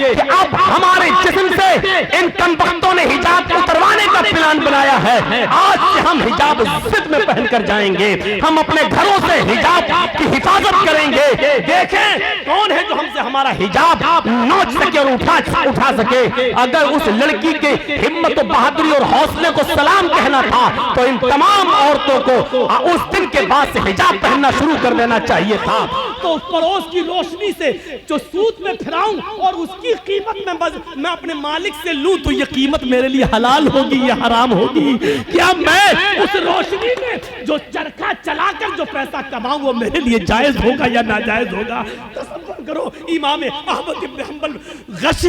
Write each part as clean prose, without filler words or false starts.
कि अब हमारे जिस्म से इन कमबख्तों ने हिजाब उतरवाने का प्लान बनाया है। आज से हम हिजाब जिद में पहनकर जाएंगे, हम अपने घरों से हिजाब की हिफाजत करेंगे। देखें कौन है जो हमसे हमारा हिजाब नोच सके और उठा सके। अगर उस लड़की के हिम्मत, बहादुरी और हौसले को सलाम कहना था तो इन तमाम औरतों को उस दिन के बाद से हिजाब पहनना शुरू कर देना चाहिए था। तो उस पड़ोस की रोशनी से जो सूद में फिराऊं और उसकी कीमत में मैं अपने मालिक से लूं तो ये कीमत मेरे लिए हलाल होगी या हराम होगी? क्या मैं उस रोशनी में जो चरखा चलाकर जो पैसा कमाऊं वो मेरे लिए जायज होगा या नाजायज होगा? तसव्वुर करो, इमाम अहमद इब्न हंबल गश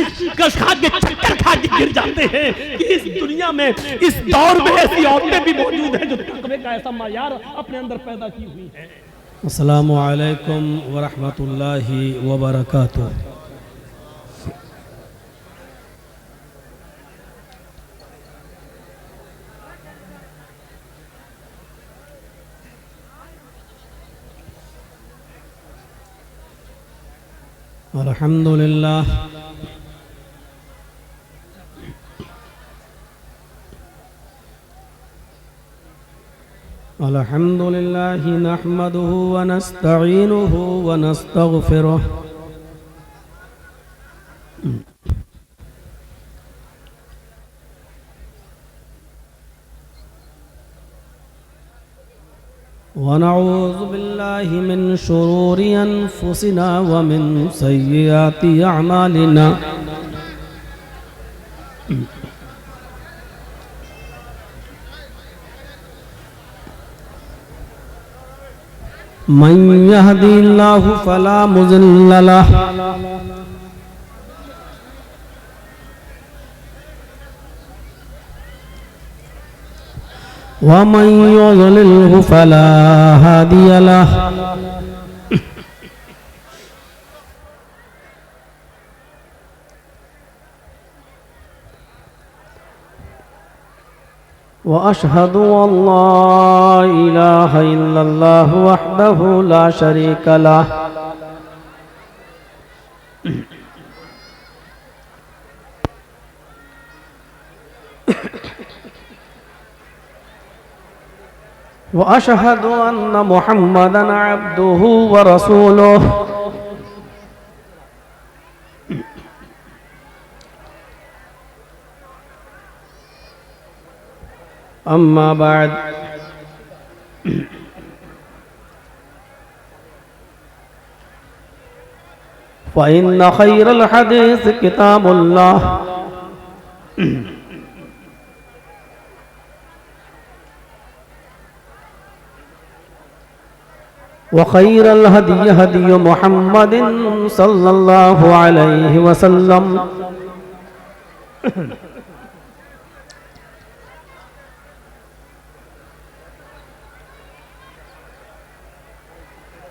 खा के चक्कर खा के गिर जाते हैं कि इस दुनिया में, इस दौर में ऐसी औरतें भी मौजूद हैं जो तकवे का ऐसा मायार अपने अंदर पैदा की हुई है। अस्सलामु अलैकुम वरहमतुल्लाहि वबरकातुहू। अल्हम्दुलिल्लाह अल्हम्दुलिल्लाहि नहमदुहु व नस्तईनुहु व नस्तगफिरुह व नऊज़ु बिल्लाहि मिन शुरूरि अनफुसिना व मिन सय्यिआति अअमालिना। मन यहदिल्लाहु फला मुज़िल्ल लहु व मन युज़लिल्हु फला हादिय लहु। व अशहदु अल्ला इलाहा इल्लल्लाहु वहदहु ला शरीका लहु व अशहदु अन्ना मुहम्मदन अब्दुहु व रसूलुहु। अम्मा बाद फ़इन्न खैरल हदीस किताबुल्लाह व खैरल हदी हदी मुहम्मदिन सल्लल्लाहु अलैहि वसल्लम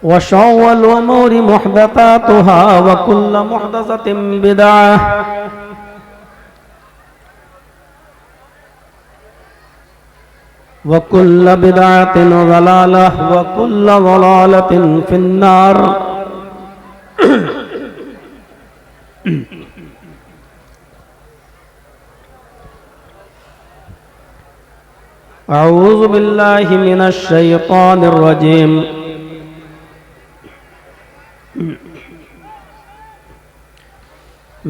व शर्रुल उमूरि मुहदसातुहा व कुल्लु मुहदसतिन बिदअह व कुल्लु बिदअतिन ज़लालह व कुल्लु ज़लालतिन फिन्नार। अऊज़ु बिल्लाहि मिनश शैतानिर रजीम।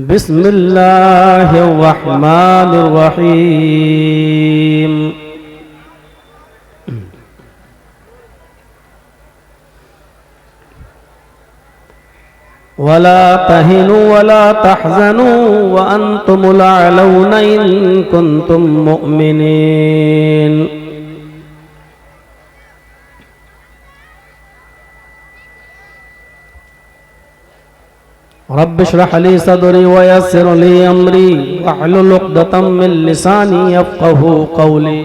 बिस्मिल्लाहिर रहमानिर रहीम। वला तहिनु वला तहज़नु व अंतुमुल अअलौना इन कुंतुम मुअमिनीन। रब्बि इश्रह ली सदरी व यस्सिर ली अमरी वहलुल उक़दतम मिन लिसानी यफ़क़हू क़ौली।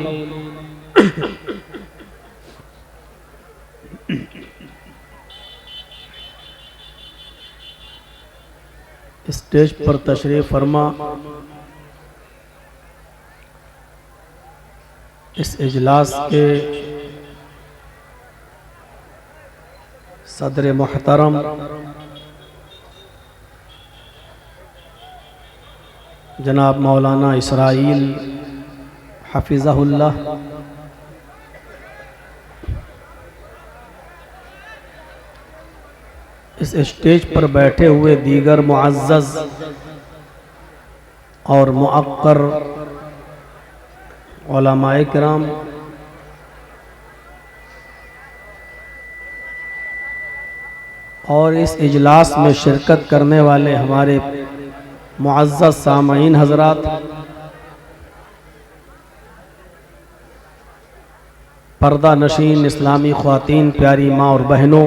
स्टेज पर तशरीफ फरमा इस इजलास के सदर मोहतरम जनाब मौलाना इसराइल हफिज़हुल्लाह, इस स्टेज पर बैठे हुए दीगर मुअज़्ज़ज़ और मुअक्कर उलमाए किराम, और इस इजलास में शिरकत करने वाले हमारे मुअज़्ज़ज़ सामईन हज़रात, पर्दा नशीन इस्लामी ख़वातीन, प्यारी माँ और बहनों,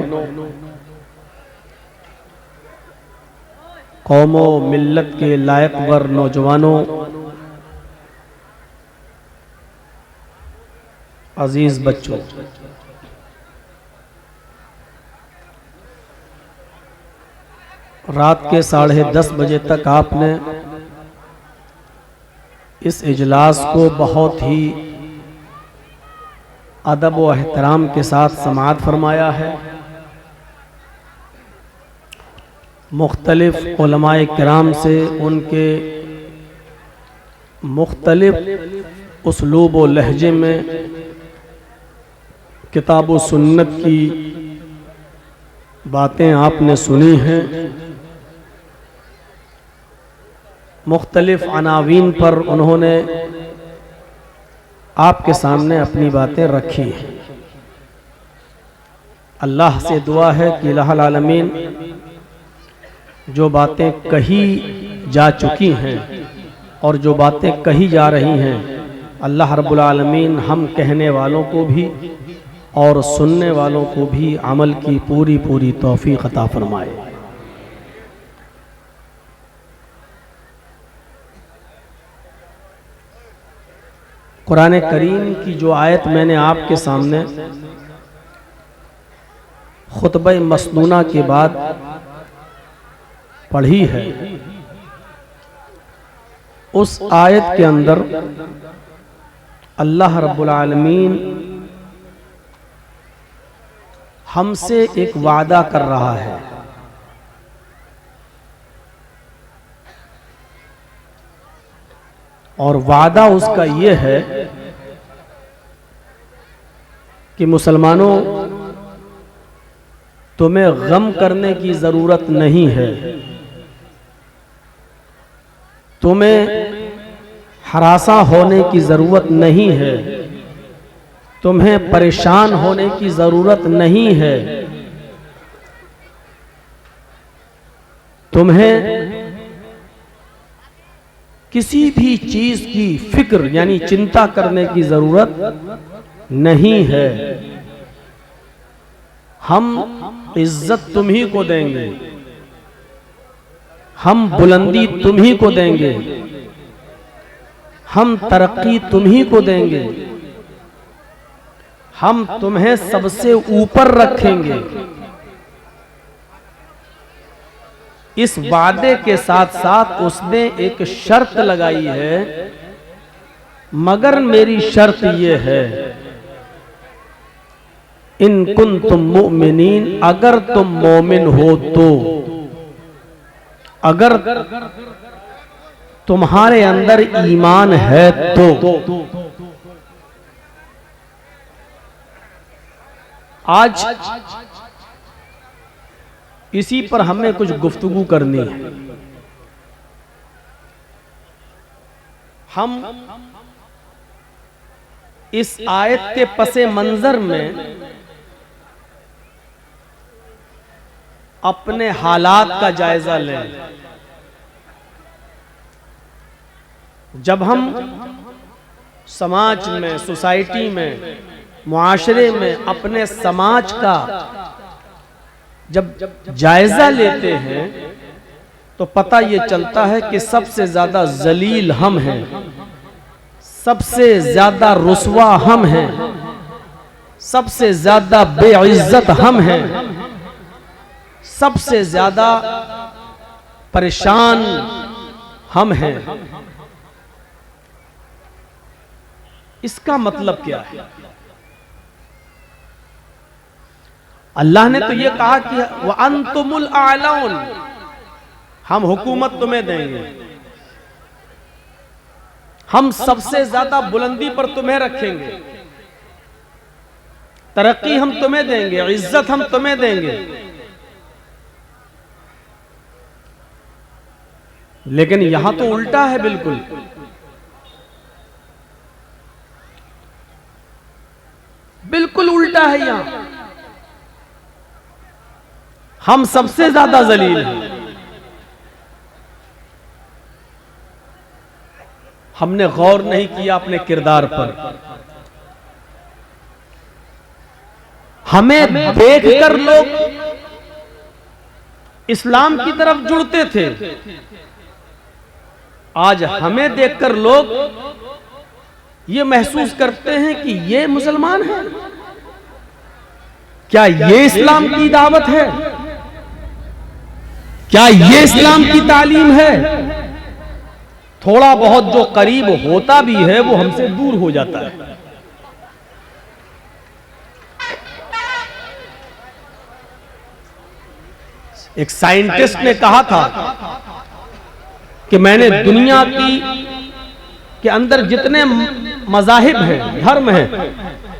कौमो मिल्लत के लायकवर नौजवानों, अजीज़ बच्चों, रात के 10:30 बजे तक आपने इस इजलास को बहुत ही अदब व एहतराम के साथ समाअत फरमाया है। मुख्तलिफ उलमाए किराम से उनके मुख्तलिफ उसलूब व लहजे में किताब व सुन्नत की बातें आपने सुनी हैं। मुख्तलिफ अनावीन पर उन्होंने आपके सामने अपनी बातें रखी हैं। अल्लाह से दुआ है कि इलाहुल आलमीन जो बातें कही जा चुकी हैं और जो बातें कही जा रही हैं, अल्लाह रब्बुल आलमीन हम कहने वालों को भी और सुनने वालों को भी अमल की पूरी पूरी तौफीक अता फरमाए। कुरान करीम की जो आयत मैंने आपके सामने खुतबा मसनूना के बाद पढ़ी है, उस आयत के अंदर अल्लाह रब्बुल आलमीन हमसे एक वादा कर रहा है। और वादा उसका ये है कि मुसलमानों, तुम्हें गम करने की ज़रूरत नहीं है, तुम्हें हरासा होने की ज़रूरत नहीं है, तुम्हें परेशान होने की ज़रूरत नहीं है, तुम्हें किसी भी चीज़ की फिक्र यानी चिंता करने की ज़रूरत नहीं है। हम इज्जत तुम्ही को देंगे, हम बुलंदी तुम्ही को देंगे, हम तरक्की तुम्ही को देंगे, हम तुम्हें सबसे ऊपर रखेंगे। इस वादे के साथ साथ उसने एक शर्त लगाई है, मगर मेरी शर्त यह है, इन कुंतुम मुमिनीन, अगर तुम मोमिन हो तो, अगर तुम्हारे अंदर ईमान है तो। आज इसी पर हमें कुछ गुफ्तगू करनी है। हम इस आयत के पसे मंजर में अपने हालात का जायजा लें। जब हम समाज में, सोसाइटी में, मुआशरे में अपने समाज का जब जायजा लेते हैं तो पता ये चलता है कि सबसे ज्यादा जलील हम हैं, सबसे ज्यादा रुसवा हम हैं, सबसे ज्यादा बेइज्जत हम हैं, सबसे ज्यादा परेशान हम हैं। इसका मतलब क्या है? अल्लाह ने तो ये कहा कि व अंतुमुल आलौन, हम हुकूमत तुम्हें देंगे, हम सबसे ज्यादा बुलंदी पर तुम्हें रखेंगे, तरक्की हम तुम्हें देंगे, इज्जत हम तुम्हें देंगे। लेकिन यहां तो उल्टा है, बिल्कुल बिल्कुल उल्टा है। यहां हम सबसे ज्यादा जलील हैं। हमने गौर नहीं किया अपने किरदार पर। हमें देखकर लोग इस्लाम की तरफ जुड़ते थे, आज हमें देखकर लोग ये महसूस करते हैं कि ये मुसलमान है। क्या ये इस्लाम की दावत है? क्या ये इस्लाम की तालीम है? थोड़ा बहुत जो करीब होता भी है वो हमसे दूर हो जाता है। एक साइंटिस्ट ने कहा था कि मैंने दुनिया के अंदर जितने मज़ाहिब हैं, धर्म हैं,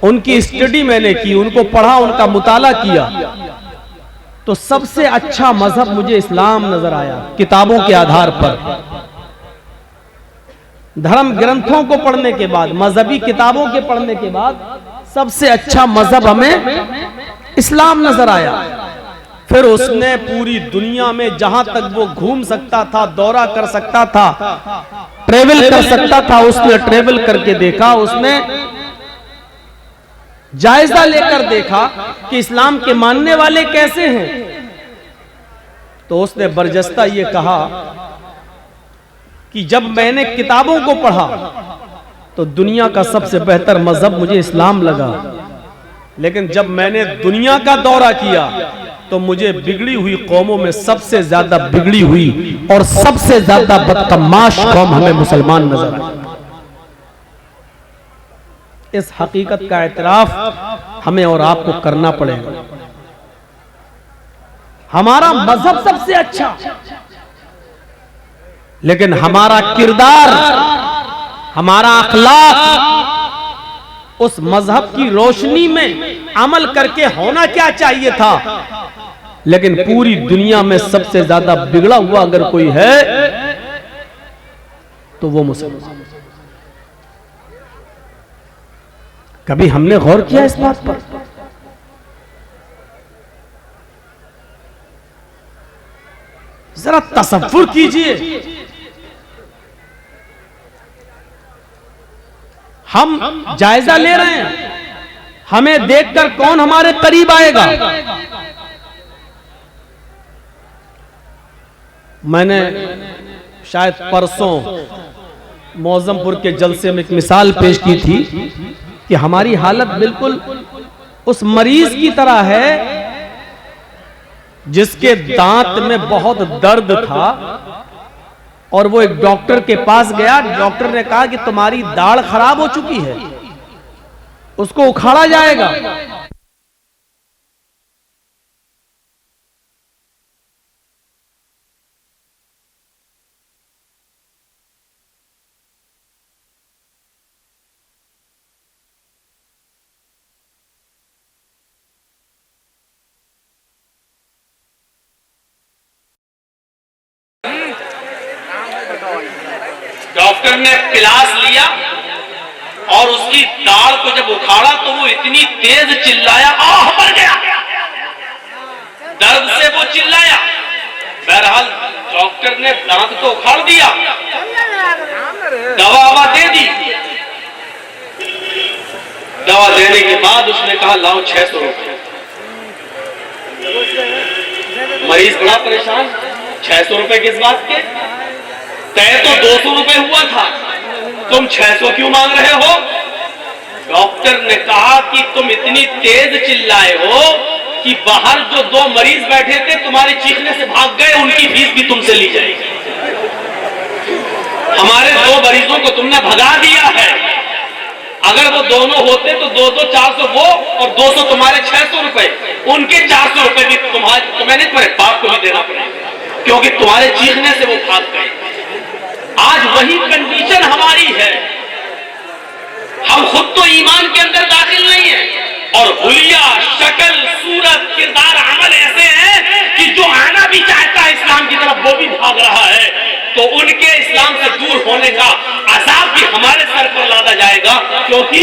उनकी स्टडी मैंने की, उनको पढ़ा, उनका मुताला किया, तो सबसे अच्छा मजहब मुझे इस्लाम नजर आया। किताबों के आधार पर, धर्म ग्रंथों को पढ़ने के बाद, मजहबी किताबों के पढ़ने के बाद सबसे अच्छा मजहब हमें इस्लाम नजर आया। फिर उसने पूरी दुनिया में जहां तक वो घूम सकता था, दौरा कर सकता था, ट्रेवल कर सकता था, उसने ट्रेवल करके देखा, उसने जायजा लेकर देखा कि इस्लाम के मानने वाले कैसे हैं। तो उसने बरजस्ता ये कहा कि जब मैंने किताबों को पढ़ा तो दुनिया का सबसे बेहतर मजहब मुझे इस्लाम लगा, लेकिन जब मैंने दुनिया का दौरा किया तो मुझे बिगड़ी हुई कौमों में सबसे ज्यादा बिगड़ी हुई और सबसे ज्यादा बदतमाश कौम हमें मुसलमान नजर आई। इस हकीकत का एतराफ हमें और आपको करना पड़ेगा। हमारा मजहब सबसे अच्छा, लेकिन हमारा किरदार, हमारा अखलाक उस मजहब की रोशनी में अमल करके होना क्या चाहिए था। लेकिन पूरी दुनिया में सबसे ज्यादा बिगड़ा हुआ अगर कोई है तो वो मुसलमान। कभी हमने गौर किया इस बात पर? जरा तसव्वुर कीजिए, हम जायजा ले रहे हैं, हमें देखकर कौन हमारे करीब आएगा। मैंने शायद परसों मौजमपुर के जलसे में एक मिसाल पेश की थी कि हमारी हालत बिल्कुल उस मरीज की तरह है जिसके दांत में बहुत दर्द था और वो एक डॉक्टर के पास गया। डॉक्टर ने कहा कि तुम्हारी दाढ़ खराब हो चुकी है, उसको उखाड़ा जाएगा। डॉक्टर ने पिलास लिया और उसकी दाढ़ को जब उखाड़ा तो वो इतनी तेज चिल्लाया, आह मर गया, दर्द से वो चिल्लाया। बहरहाल डॉक्टर ने दांत तो उखाड़ दिया, दवा दे दी। दवा देने के बाद उसने कहा लाओ 600 रुपए। मरीज बड़ा परेशान, 600 रुपए किस बात के? तय तो 200 रुपए हुआ था, तुम 600 क्यों मांग रहे हो? डॉक्टर ने कहा कि तुम इतनी तेज चिल्लाए हो कि बाहर जो 2 मरीज बैठे थे तुम्हारे चीखने से भाग गए, उनकी फीस भी तुमसे ली जाएगी। हमारे 2 मरीजों को तुमने भगा दिया है, अगर वो दोनों होते तो 2-2 400 वो और 200 तुम्हारे 600 रुपए, उनके 400 रुपए भी तुम्हें नहीं पड़े, बाप को भी देना पड़ेगा, क्योंकि तुम्हारे चीखने से वो भाग गए। आज वही कंडीशन हमारी है। हम खुद तो ईमान के अंदर दाखिल नहीं है और हुलिया, शक्ल, सूरत, किरदार, अमल ऐसे हैं कि जो आना भी चाहता है इस्लाम की तरफ वो भी भाग रहा है। तो उनके इस्लाम से दूर होने का अज़ाब भी हमारे सर पर लादा जाएगा, क्योंकि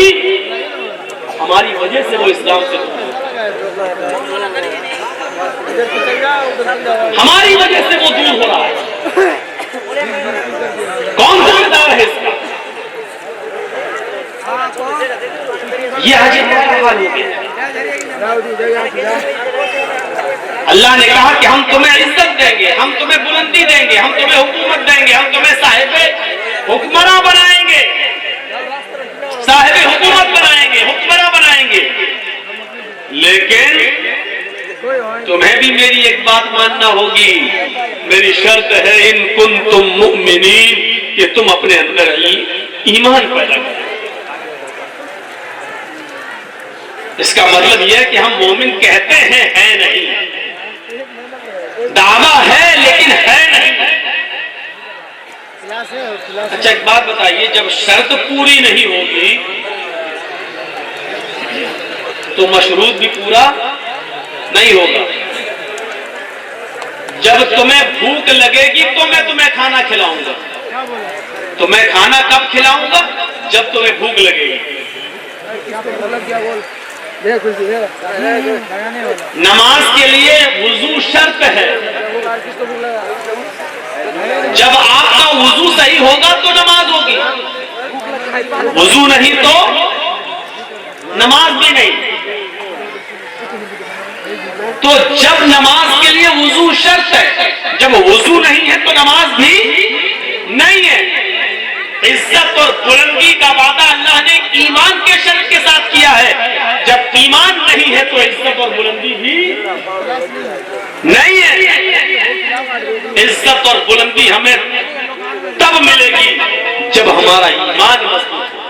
हमारी वजह से वो इस्लाम से दूर, हमारी वजह से वो दूर हो रहा है। कौन जिम्मेदार है इसका? ये आज हाल हो गया। अल्लाह ने कहा कि हम तुम्हें इज्जत देंगे, हम तुम्हें बुलंदी देंगे, हम तुम्हें हुकूमत देंगे, हम तुम्हें साहिबे हुक्मरान बनाएंगे, साहिबे हुकूमत बनाएंगे, हुक्मरान बनाएंगे। लेकिन तुम्हें भी मेरी एक बात मानना होगी। मेरी शर्त है इन कुंतुम मुमिनीन, कि तुम अपने अंदर ईमान पैदा करो। इसका मतलब यह है कि हम मोमिन कहते हैं, है नहीं, दावा है लेकिन है नहीं। अच्छा एक बात बताइए, जब शर्त पूरी नहीं होगी तो मशरूत भी पूरा नहीं होगा। जब तुम्हें भूख लगेगी तो मैं तुम्हें खाना खिलाऊंगा। तो मैं खाना कब खिलाऊंगा? जब तुम्हें भूख लगेगी। नमाज के लिए वुजू शर्त है। जब आपका वुजू सही होगा तो नमाज होगी, वुजू नहीं तो नमाज भी नहीं। तो जब नमाज के लिए वुजू शर्त है, जब वुजू नहीं है तो नमाज भी नहीं है। इज्जत और बुलंदी का वादा अल्लाह ने ईमान के शर्त के साथ किया है। जब ईमान नहीं है तो इज्जत और बुलंदी भी नहीं है। इज्जत और बुलंदी हमें तब मिलेगी जब हमारा ईमान मजबूत हो।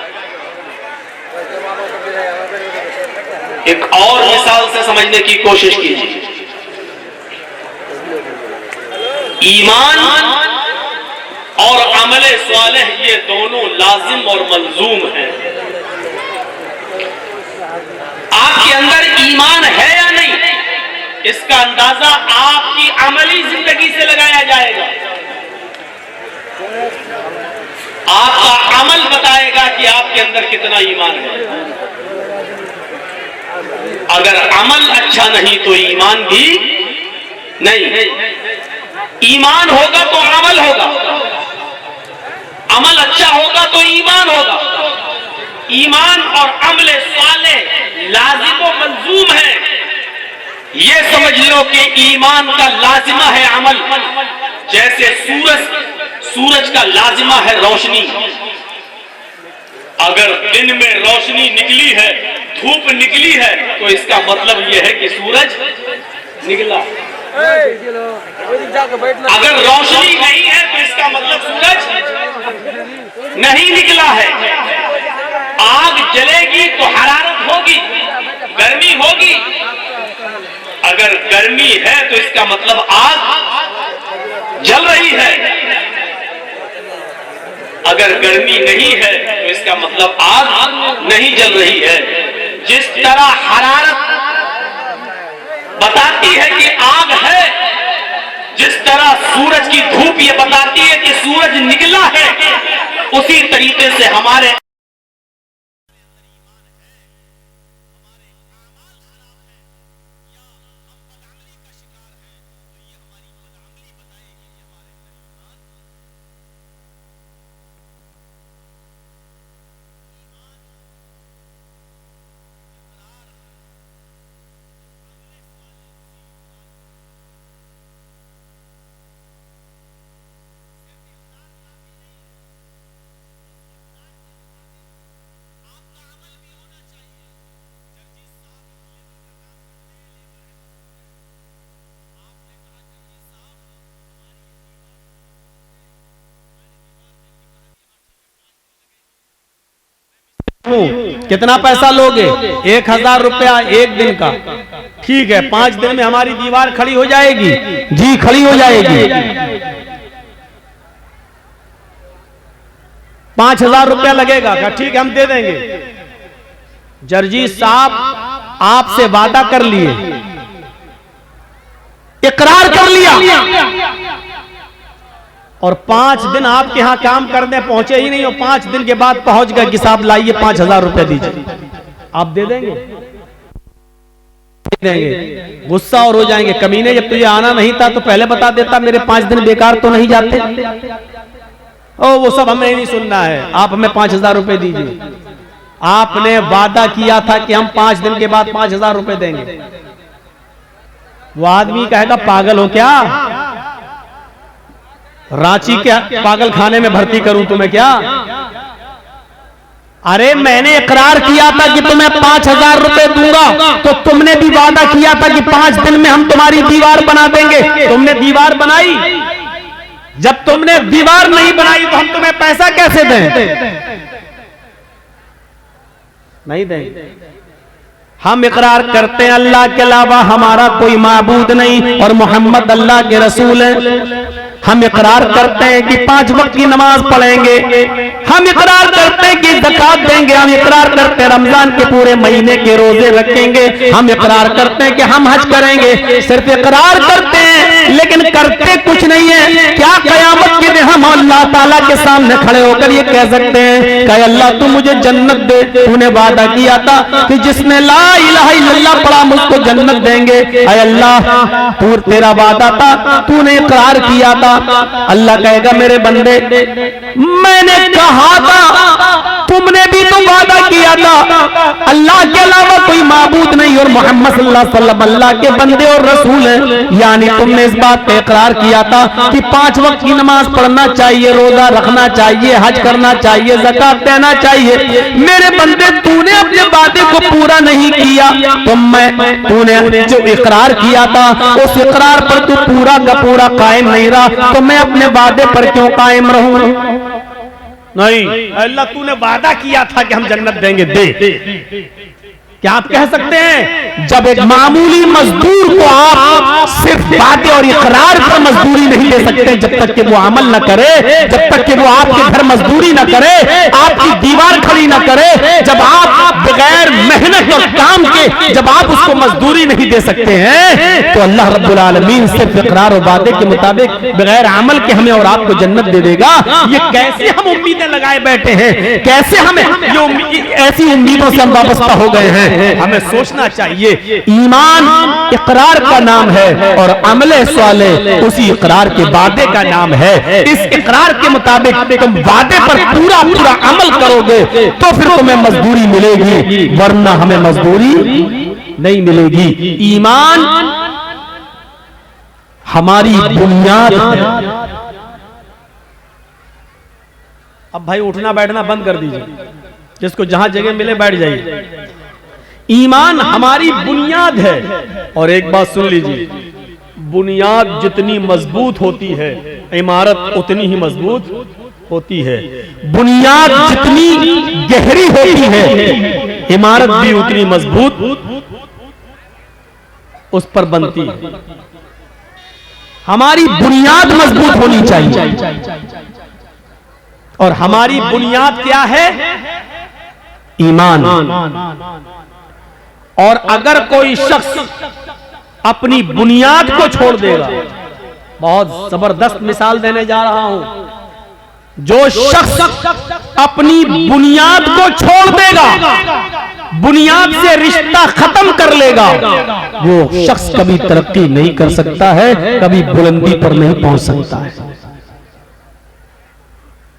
एक और मिसाल से समझने की कोशिश कीजिए। ईमान और अमले स्वालेह ये दोनों लाजिम और मलजूम हैं। आपके अंदर ईमान है या नहीं, इसका अंदाजा आपकी अमली जिंदगी से लगाया जाएगा। आपका अमल बताएगा कि आपके अंदर कितना ईमान है। अगर अमल अच्छा नहीं तो ईमान भी नहीं। ईमान होगा तो अमल होगा, अमल अच्छा होगा तो ईमान होगा। ईमान और अमल साले लाजिम व मलजूम है। ये समझ लो कि ईमान का लाजिमा है अमल। जैसे सूरज का लाजिमा है रोशनी। अगर दिन में रोशनी निकली है, धूप निकली है, तो इसका मतलब यह है कि सूरज निकला। अगर रोशनी नहीं है तो इसका मतलब सूरज नहीं निकला है। आग जलेगी तो हरारत होगी, गर्मी होगी। अगर गर्मी है तो इसका मतलब आग जल रही है। अगर गर्मी नहीं है तो इसका मतलब आग नहीं जल रही है। जिस तरह हरारत बताती है कि आग है, जिस तरह सूरज की धूप ये बताती है कि सूरज निकला है, उसी तरीके से हमारे कितना पैसा लोगे? 1000 रुपया एक दिन का। ठीक है, 5 दिन में हमारी दीवार खड़ी हो जाएगी। जी खड़ी हो जाएगी। 5,000 रुपया लगेगा। क्या ठीक है, हम दे देंगे। जर्जी साहब आपसे वादा कर लिए, इकरार कर लिया, और 5 दिन आपके यहां काम करने पहुंचे ही नहीं, और 5 दिन के बाद पहुंच गए कि साहब लाइए 5,000 रुपए दीजिए, आप दे देंगे? देंगे। गुस्सा और हो जाएंगे, कमीने जब तुझे आना नहीं था तो पहले बता देता, मेरे 5 दिन बेकार तो नहीं जाते। ओ वो सब हमें नहीं सुनना है, आप हमें 5,000 रुपए दीजिए। आपने वादा किया था कि हम 5 दिन के बाद 5,000 रुपए देंगे। वो आदमी कहेगा पागल हो क्या, रांची क्या पागल खाने में भर्ती करूं तुम्हें क्या? अरे मैंने इकरार किया था कि तुम्हें 5,000 रुपए दूंगा, तो तुमने भी वादा किया था कि 5 दिन में हम तुम्हारी दीवार बना देंगे। तुमने दीवार बनाई? जब तुमने दीवार नहीं बनाई तो हम तुम्हें पैसा कैसे दें? नहीं देंगे। हम इकरार करते हैं अल्लाह के अलावा हमारा कोई माबूद नहीं और मोहम्मद अल्लाह के रसूल हैं। हम इकरार करते हैं कि 5 वक्त की नमाज पढ़ेंगे, हम इकरार करते हैं कि ज़कात देंगे, हम इकरार करते हैं रमजान के पूरे महीने के रोजे रखेंगे, हम इकरार करते हैं कि हम हज करेंगे। सिर्फ इकरार करते हैं लेकिन करते कुछ नहीं है। क्या कयामत के दिन हम अल्लाह ताला के सामने खड़े होकर ये कह सकते हैं कि अल्लाह तू मुझे जन्नत दे, तूने वादा किया था कि जिसने ला इलाहा इल्लल्लाह पढ़ा मुझको जन्नत देंगे। ऐ अल्लाह तू, तेरा वादा था, तूने इकरार किया था। अल्लाह कहेगा मेरे बंदे मैंने कहा था, तुमने भी तो वादा किया था, अल्लाह के अलावा कोई माबूद नहीं और मोहम्मद सल्लल्लाहु अलैहि वसल्लम अल्लाह के बंदे और रसूल हैं। यानी तुमने इस बात पे इकरार किया था कि 5 वक्त की नमाज पढ़ना चाहिए, रोजा रखना चाहिए, हज करना चाहिए, ज़कात देना चाहिए। मेरे बंदे तूने अपने वादे को पूरा नहीं किया, तो तूने जो इकरार किया था उस इकरार पर तू पूरा का पूरा कायम नहीं रहा, तो मैं अपने वादे पर क्यों कायम रहूं? नहीं, अल्लाह तूने वादा किया था कि हम जन्नत देंगे, दे। क्या आप कह सकते हैं जब एक मामूली मजदूर को आप सिर्फ वादे और इकरार पर मजदूरी नहीं दे सकते, जब तक कि वो अमल न करे, जब तक कि वो आपके घर मजदूरी न करे, आपकी दीवार खड़ी न करे, जब आप बगैर मेहनत और काम के जब आप उसको मजदूरी नहीं दे सकते हैं, तो अल्लाह रब्बुल आलमीन सिर्फ इकरार और वादे के मुताबिक बगैर अमल के हमें और आपको जन्नत दे देगा। ये कैसे हम उम्मीदें लगाए बैठे हैं, कैसे हमें ये ऐसी उम्मीदों से हम वाबस्ता हो गए हैं। हमें सोचना चाहिए ईमान इकरार का नाम है और अमले स्वाले उसी इकरार के वादे का नाम है। इस इकरार के मुताबिक तुम वादे पर पूरा पूरा अमल करोगे तो फिर तुम्हें मजदूरी मिलेगी, वरना हमें मजदूरी नहीं मिलेगी। ईमान हमारी बुनियाद है। अब भाई उठना बैठना बंद कर दीजिए, जिसको जहां जगह मिले बैठ जाइए। ईमान हमारी बुनियाद है। और एक बात सुन लीजिए, बुनियाद जितनी मजबूत होती है इमारत उतनी ही मजबूत होती है। बुनियाद जितनी गहरी होती है इमारत भी उतनी मजबूत उस पर बनती है। हमारी बुनियाद मजबूत होनी चाहिए और हमारी बुनियाद क्या है? ईमान। और अगर कोई शख्स अपनी बुनियाद को छोड़ देगा, बहुत जबरदस्त मिसाल देने जा रहा हूं, जो शख्स अपनी बुनियाद को छोड़ देगा, बुनियाद से रिश्ता खत्म कर लेगा, वो शख्स कभी तरक्की नहीं कर सकता है, कभी बुलंदी पर नहीं पहुंच सकता है।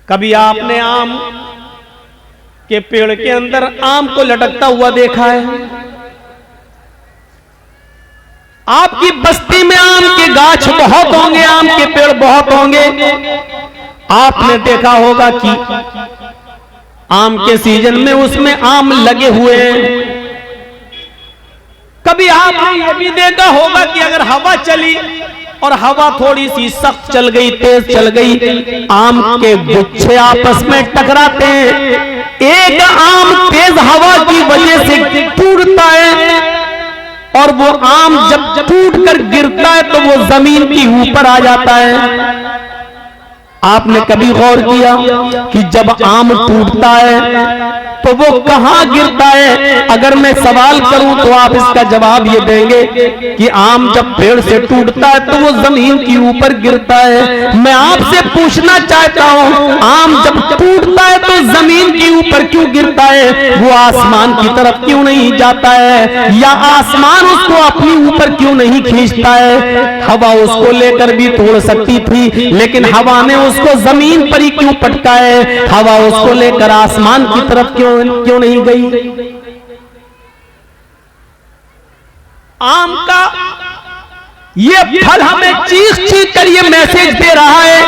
कभी आपने आम के पेड़ के अंदर आम को लटकता हुआ देखा है? आपकी बस्ती में आम के गाछ बहुत होंगे, आम के पेड़ बहुत होंगे। आपने देखा होगा कि आम के सीजन में उसमें आम लगे हुए हैं। कभी आपने यह भी देखा होगा कि अगर हवा चली और हवा थोड़ी सी सख्त चल गई, तेज चल गई, आम के गुच्छे आपस में टकराते हैं। एक आम तेज हवा की वजह से टूटता है और वो आम जब टूट कर गिरता है तो वो जमीन के ऊपर आ जाता है। आपने कभी गौर किया कि जब आम टूटता है तो वो कहां गिरता है? अगर मैं सवाल करूं तो आप इसका जवाब ये देंगे कि आम जब पेड़ से टूटता है तो वो जमीन के ऊपर गिरता है। मैं आपसे पूछना चाहता हूं, आम जब टूटता है तो जमीन के ऊपर क्यों गिरता है? वो आसमान की तरफ क्यों नहीं जाता है? या आसमान उसको अपने ऊपर क्यों नहीं खींचता है? हवा उसको लेकर भी तोड़ सकती थी, लेकिन हवा ने उसको जमीन पर ही क्यों पटका है? हवा उसको लेकर आसमान की तरफ क्यों नहीं गई? आम का ये फल हमें चीख चीख कर ये मैसेज दे रहा है,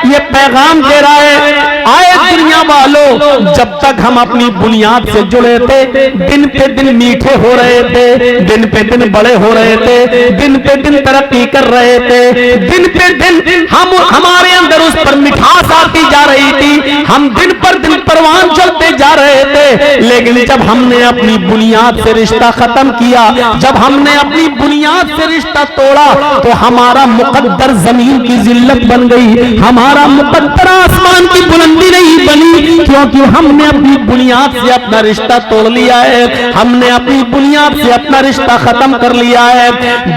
ये पैगाम दे रहा है, आए दुनिया वालों, जब तक हम अपनी बुनियाद से जुड़े थे, दिन पे दिन मीठे हो रहे थे, दिन पे दिन बड़े हो रहे थे, दिन पे दिन तरक्की कर रहे थे, दिन पे दिन हमारे अंदर उस पर मिठास आती जा रही थी, हम दिन पर दिन परवान चलते जा रहे थे। लेकिन जब हमने अपनी बुनियाद से रिश्ता खत्म किया, जब हमने अपनी बुनियाद से रिश्ता तोड़ा, तो हमारा मुकद्दर जमीन की जिल्लत बन गई, हमारा मुकद्दर आसमान की बुलंदी नहीं बनी, क्योंकि हमने अपनी बुनियाद से अपना रिश्ता तोड़ लिया है, हमने अपनी बुनियाद से अपना रिश्ता खत्म कर लिया है।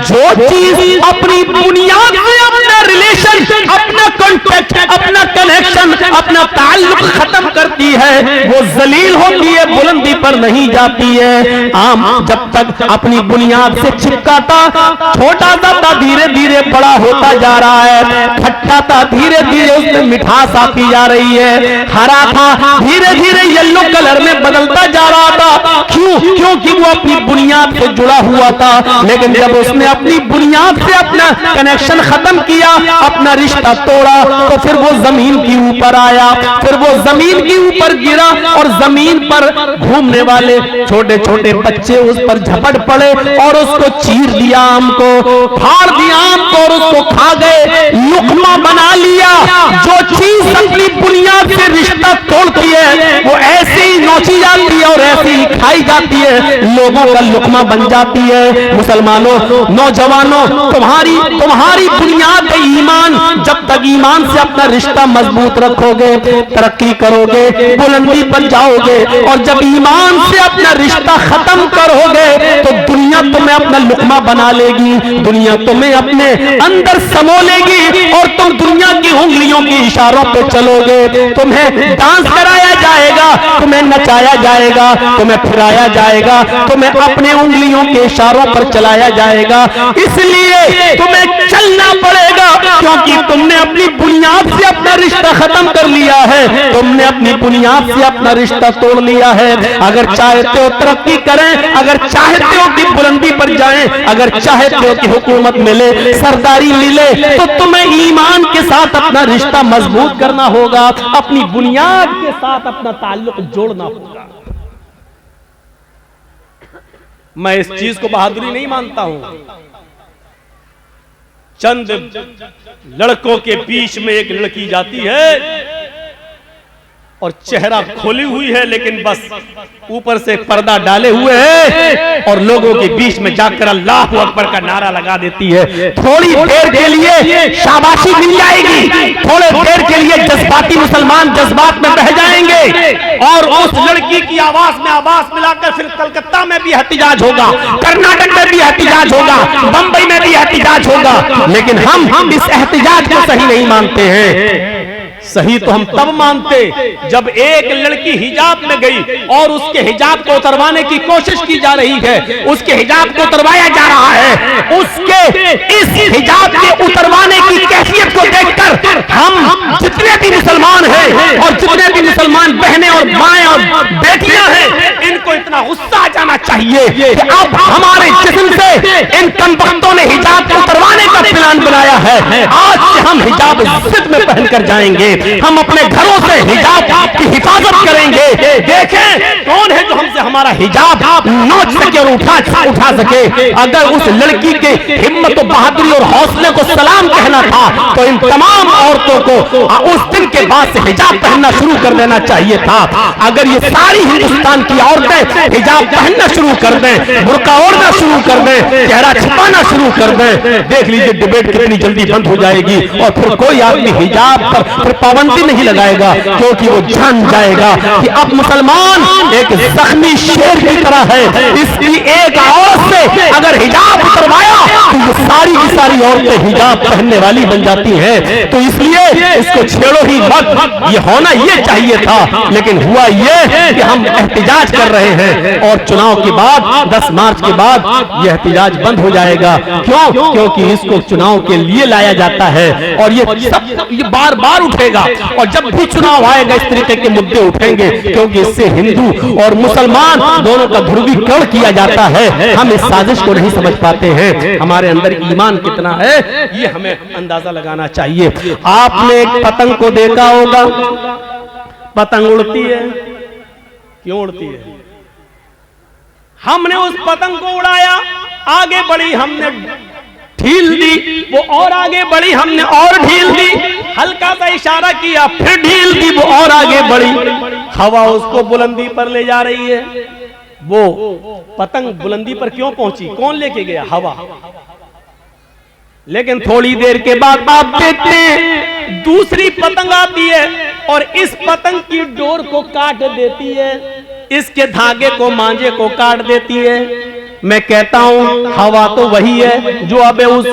जो चीज अपनी बुनियाद से अपना रिलेशन, अपना कॉन्टैक्ट, अपना कनेक्शन, अपना ताल्लुक खत्म करती है, वो जलील होती है, बुलंदी पर नहीं जाती है। आम जब तक अपनी बुनियाद से चिपका था, छोटा सा धीरे धीरे बड़ा होता जा रहा है, खट्टा था धीरे धीरे उसमें मिठास आती जा रही है, हरा था धीरे धीरे येलो कलर में बदलता जा रहा था। क्यों? क्योंकि वो अपनी बुनियाद से जुड़ा हुआ था। लेकिन जब उसने अपनी बुनियाद से अपना कनेक्शन खत्म किया, अपना रिश्ता तोड़ा, तो फिर वो जमीन के ऊपर आया, फिर वो जमीन के ऊपर गिरा और जमीन पर घूमने वाले छोटे छोटे बच्चे उस पर झपट पड़े और उसको चीर दिया, आम को फाड़ दिया, आम को, और उसको खा गए, लुकमा बना लिया। जो चीज अपनी बुनियाद से रिश्ता तोड़ती है वो ऐसे ही नोची जाती है और ऐसे ही खाई जाती है, लोगों का लुकमा बन जाती है। मुसलमानों, नौजवानों, तुम्हारी बुनियाद है ईमान। जब तक ईमान से अपना रिश्ता मजबूत रखोगे, तरक्की करोगे, बुलंदी पर जाओगे, और जब ईमान से अपना रिश्ता खत्म करोगे तो दुनिया तुम्हें अपना लुकमा बना लेगी, दुनिया तुम्हें अपने अंदर समो लेगी और तुम दुनिया की उंगलियों के इशारों पे चलोगे। तुम्हें डांस कराया जाएगा, तुम्हें नचाया जाएगा, तुम्हें फिराया जाएगा, तुम्हें अपने उंगलियों के इशारों पर चलाया जाएगा। इसलिए तुम्हें चलना पड़ेगा, क्योंकि तुमने अपनी बुनियाद से अपना रिश्ता खत्म कर लिया है, तुमने अपनी बुनियाद से अपना रिश्ता तोड़ लिया है। अगर चाहते हो तरक्की करें, अगर चाहते हो कि बुलंदी पर जाएं, अगर चाहते हो कि हुकूमत मिले, सरदारी मिले, तो तुम्हें ईमान के साथ अपना रिश्ता मजबूत करना होगा, अपनी बुनियाद के साथ अपना ताल्लुक जोड़ना होगा। मैं इस चीज को बहादुरी नहीं मानता हूं। चंद लड़कों के बीच में एक लड़की जाती है और चेहरा खोली हुई है, लेकिन बस ऊपर से पर्दा डाले हुए है, और लोगों के बीच में जाकर अल्लाह अकबर का नारा लगा देती है। थोड़ी देर के लिए शाबाशी मिल जाएगी, थोड़े देर के लिए जज्बाती मुसलमान जज्बात में बह जाएंगे, और उस लड़की की आवाज में आवाज मिलाकर फिर कलकत्ता में भी एहतिजाज होगा, कर्नाटक में भी एहतिजाज होगा, बंबई में भी एहतिजाज होगा। लेकिन हम इस एहतिजाज को सही नहीं मानते हैं। सही तो हम तब मानते जब एक लड़की हिजाब में गई और उसके हिजाब को उतरवाने की कोशिश की जा रही है, उसके हिजाब को उतरवाया जा रहा है, उसके इस हिजाब के उतरवाने की कैफियत को देखकर हम जितने भी मुसलमान हैं और जितने भी मुसलमान बहनें और माएं और बेटियां हैं, इनको इतना गुस्सा आ जाना चाहिए कि अब हमारे जिस्म से इन कमबख्तों ने हिजाब को उतरवाने का प्लान बनाया है। आज से हम हिजाब जिद में पहनकर जाएंगे, हम अपने घरों से हिजाब की हिफाजत करेंगे। देखें कौन है जो हमसे हमारा हिजाब नोच सके और उठा सके। अगर उस लड़की के हिम्मत और बहादुरी और हौसले को सलाम कहना था तो इन तमाम औरतों को उस दिन के बाद से हिजाब पहनना शुरू कर देना चाहिए था। अगर ये सारी हिंदुस्तान की औरतें हिजाब पहनना शुरू कर दें, बुर्का ओढ़ना शुरू कर दें, चेहरा छिपाना शुरू कर दें, देख लीजिए डिबेट कितनी जल्दी बंद हो जाएगी और फिर कोई आदमी हिजाब पर पाबंदी नहीं लगाएगा, क्योंकि वो जान जाएगा कि अब मुसलमान एक जख्मी शेर की तरह है। इसकी एक औरत से अगर हिजाब उतरवाया तो ये सारी की सारी औरतें हिजाब पहनने वाली बन जाती हैं। तो इसलिए इसको छेड़ो ही मत, ये होना ये चाहिए था, लेकिन हुआ ये कि हम एहतिजाज कर रहे हैं और चुनाव के बाद 10 मार्च के बाद यह एहतिजाज बंद हो जाएगा। क्यों? क्योंकि इसको चुनाव के लिए लाया जाता है और ये बार बार उठेगा, और जब भी चुनाव आएगा इस तरीके के मुद्दे उठेंगे, क्योंकि इससे हिंदू और मुसलमान दोनों का ध्रुवीकरण किया जाता है। हम इस साजिश को नहीं समझ पाते हैं। हमारे अंदर ईमान कितना है ये हमें अंदाजा लगाना चाहिए। आपने एक पतंग को देखा होगा, पतंग उड़ती है, क्यों उड़ती है? हमने उस पतंग को उड़ाया, आगे बढ़ी, हमने ढील दी, वो और आगे बढ़ी, हमने और ढील दी, हल्का सा इशारा किया, फिर ढील दी, वो और आगे बढ़ी। हवा उसको बुलंदी पर ले जा रही है। वो पतंग बुलंदी पर क्यों पहुंची? कौन लेके गया? हवा। लेकिन थोड़ी देर के बाद आप देखते हैं दूसरी पतंग आती है और इस पतंग की डोर को काट देती है, इसके धागे को, मांझे को काट देती है। मैं कहता हूं हवा तो वही है जो अभी उस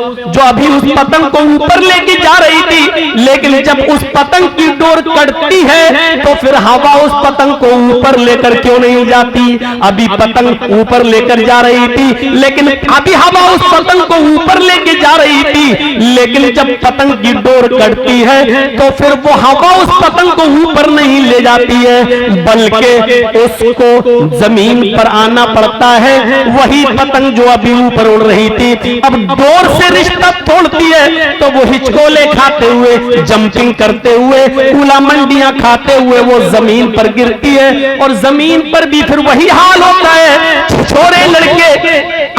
पतंग को ऊपर लेके जा रही थी, लेकिन जब उस पतंग की डोर कटती है तो फिर हवा उस पतंग को ऊपर लेकर क्यों नहीं जाती? अभी पतंग ऊपर लेकर जा रही थी, लेकिन अभी हवा उस पतंग को ऊपर लेके जा रही थी, लेकिन जब पतंग की डोर कटती है तो फिर वो हवा उस पतंग को ऊपर नहीं ले जाती है, बल्कि उसको जमीन पर आना पड़ता है। वही पतंग जो अभी ऊपर उड़ रही थी अब डोर से रिश्ता तोड़ती है तो वो हिचकोले खाते हुए, जंपिंग करते हुए, उला मंडियां खाते हुए वो जमीन पर गिरती है। और जमीन पर भी फिर वही हाल होता है। छोरे लड़के,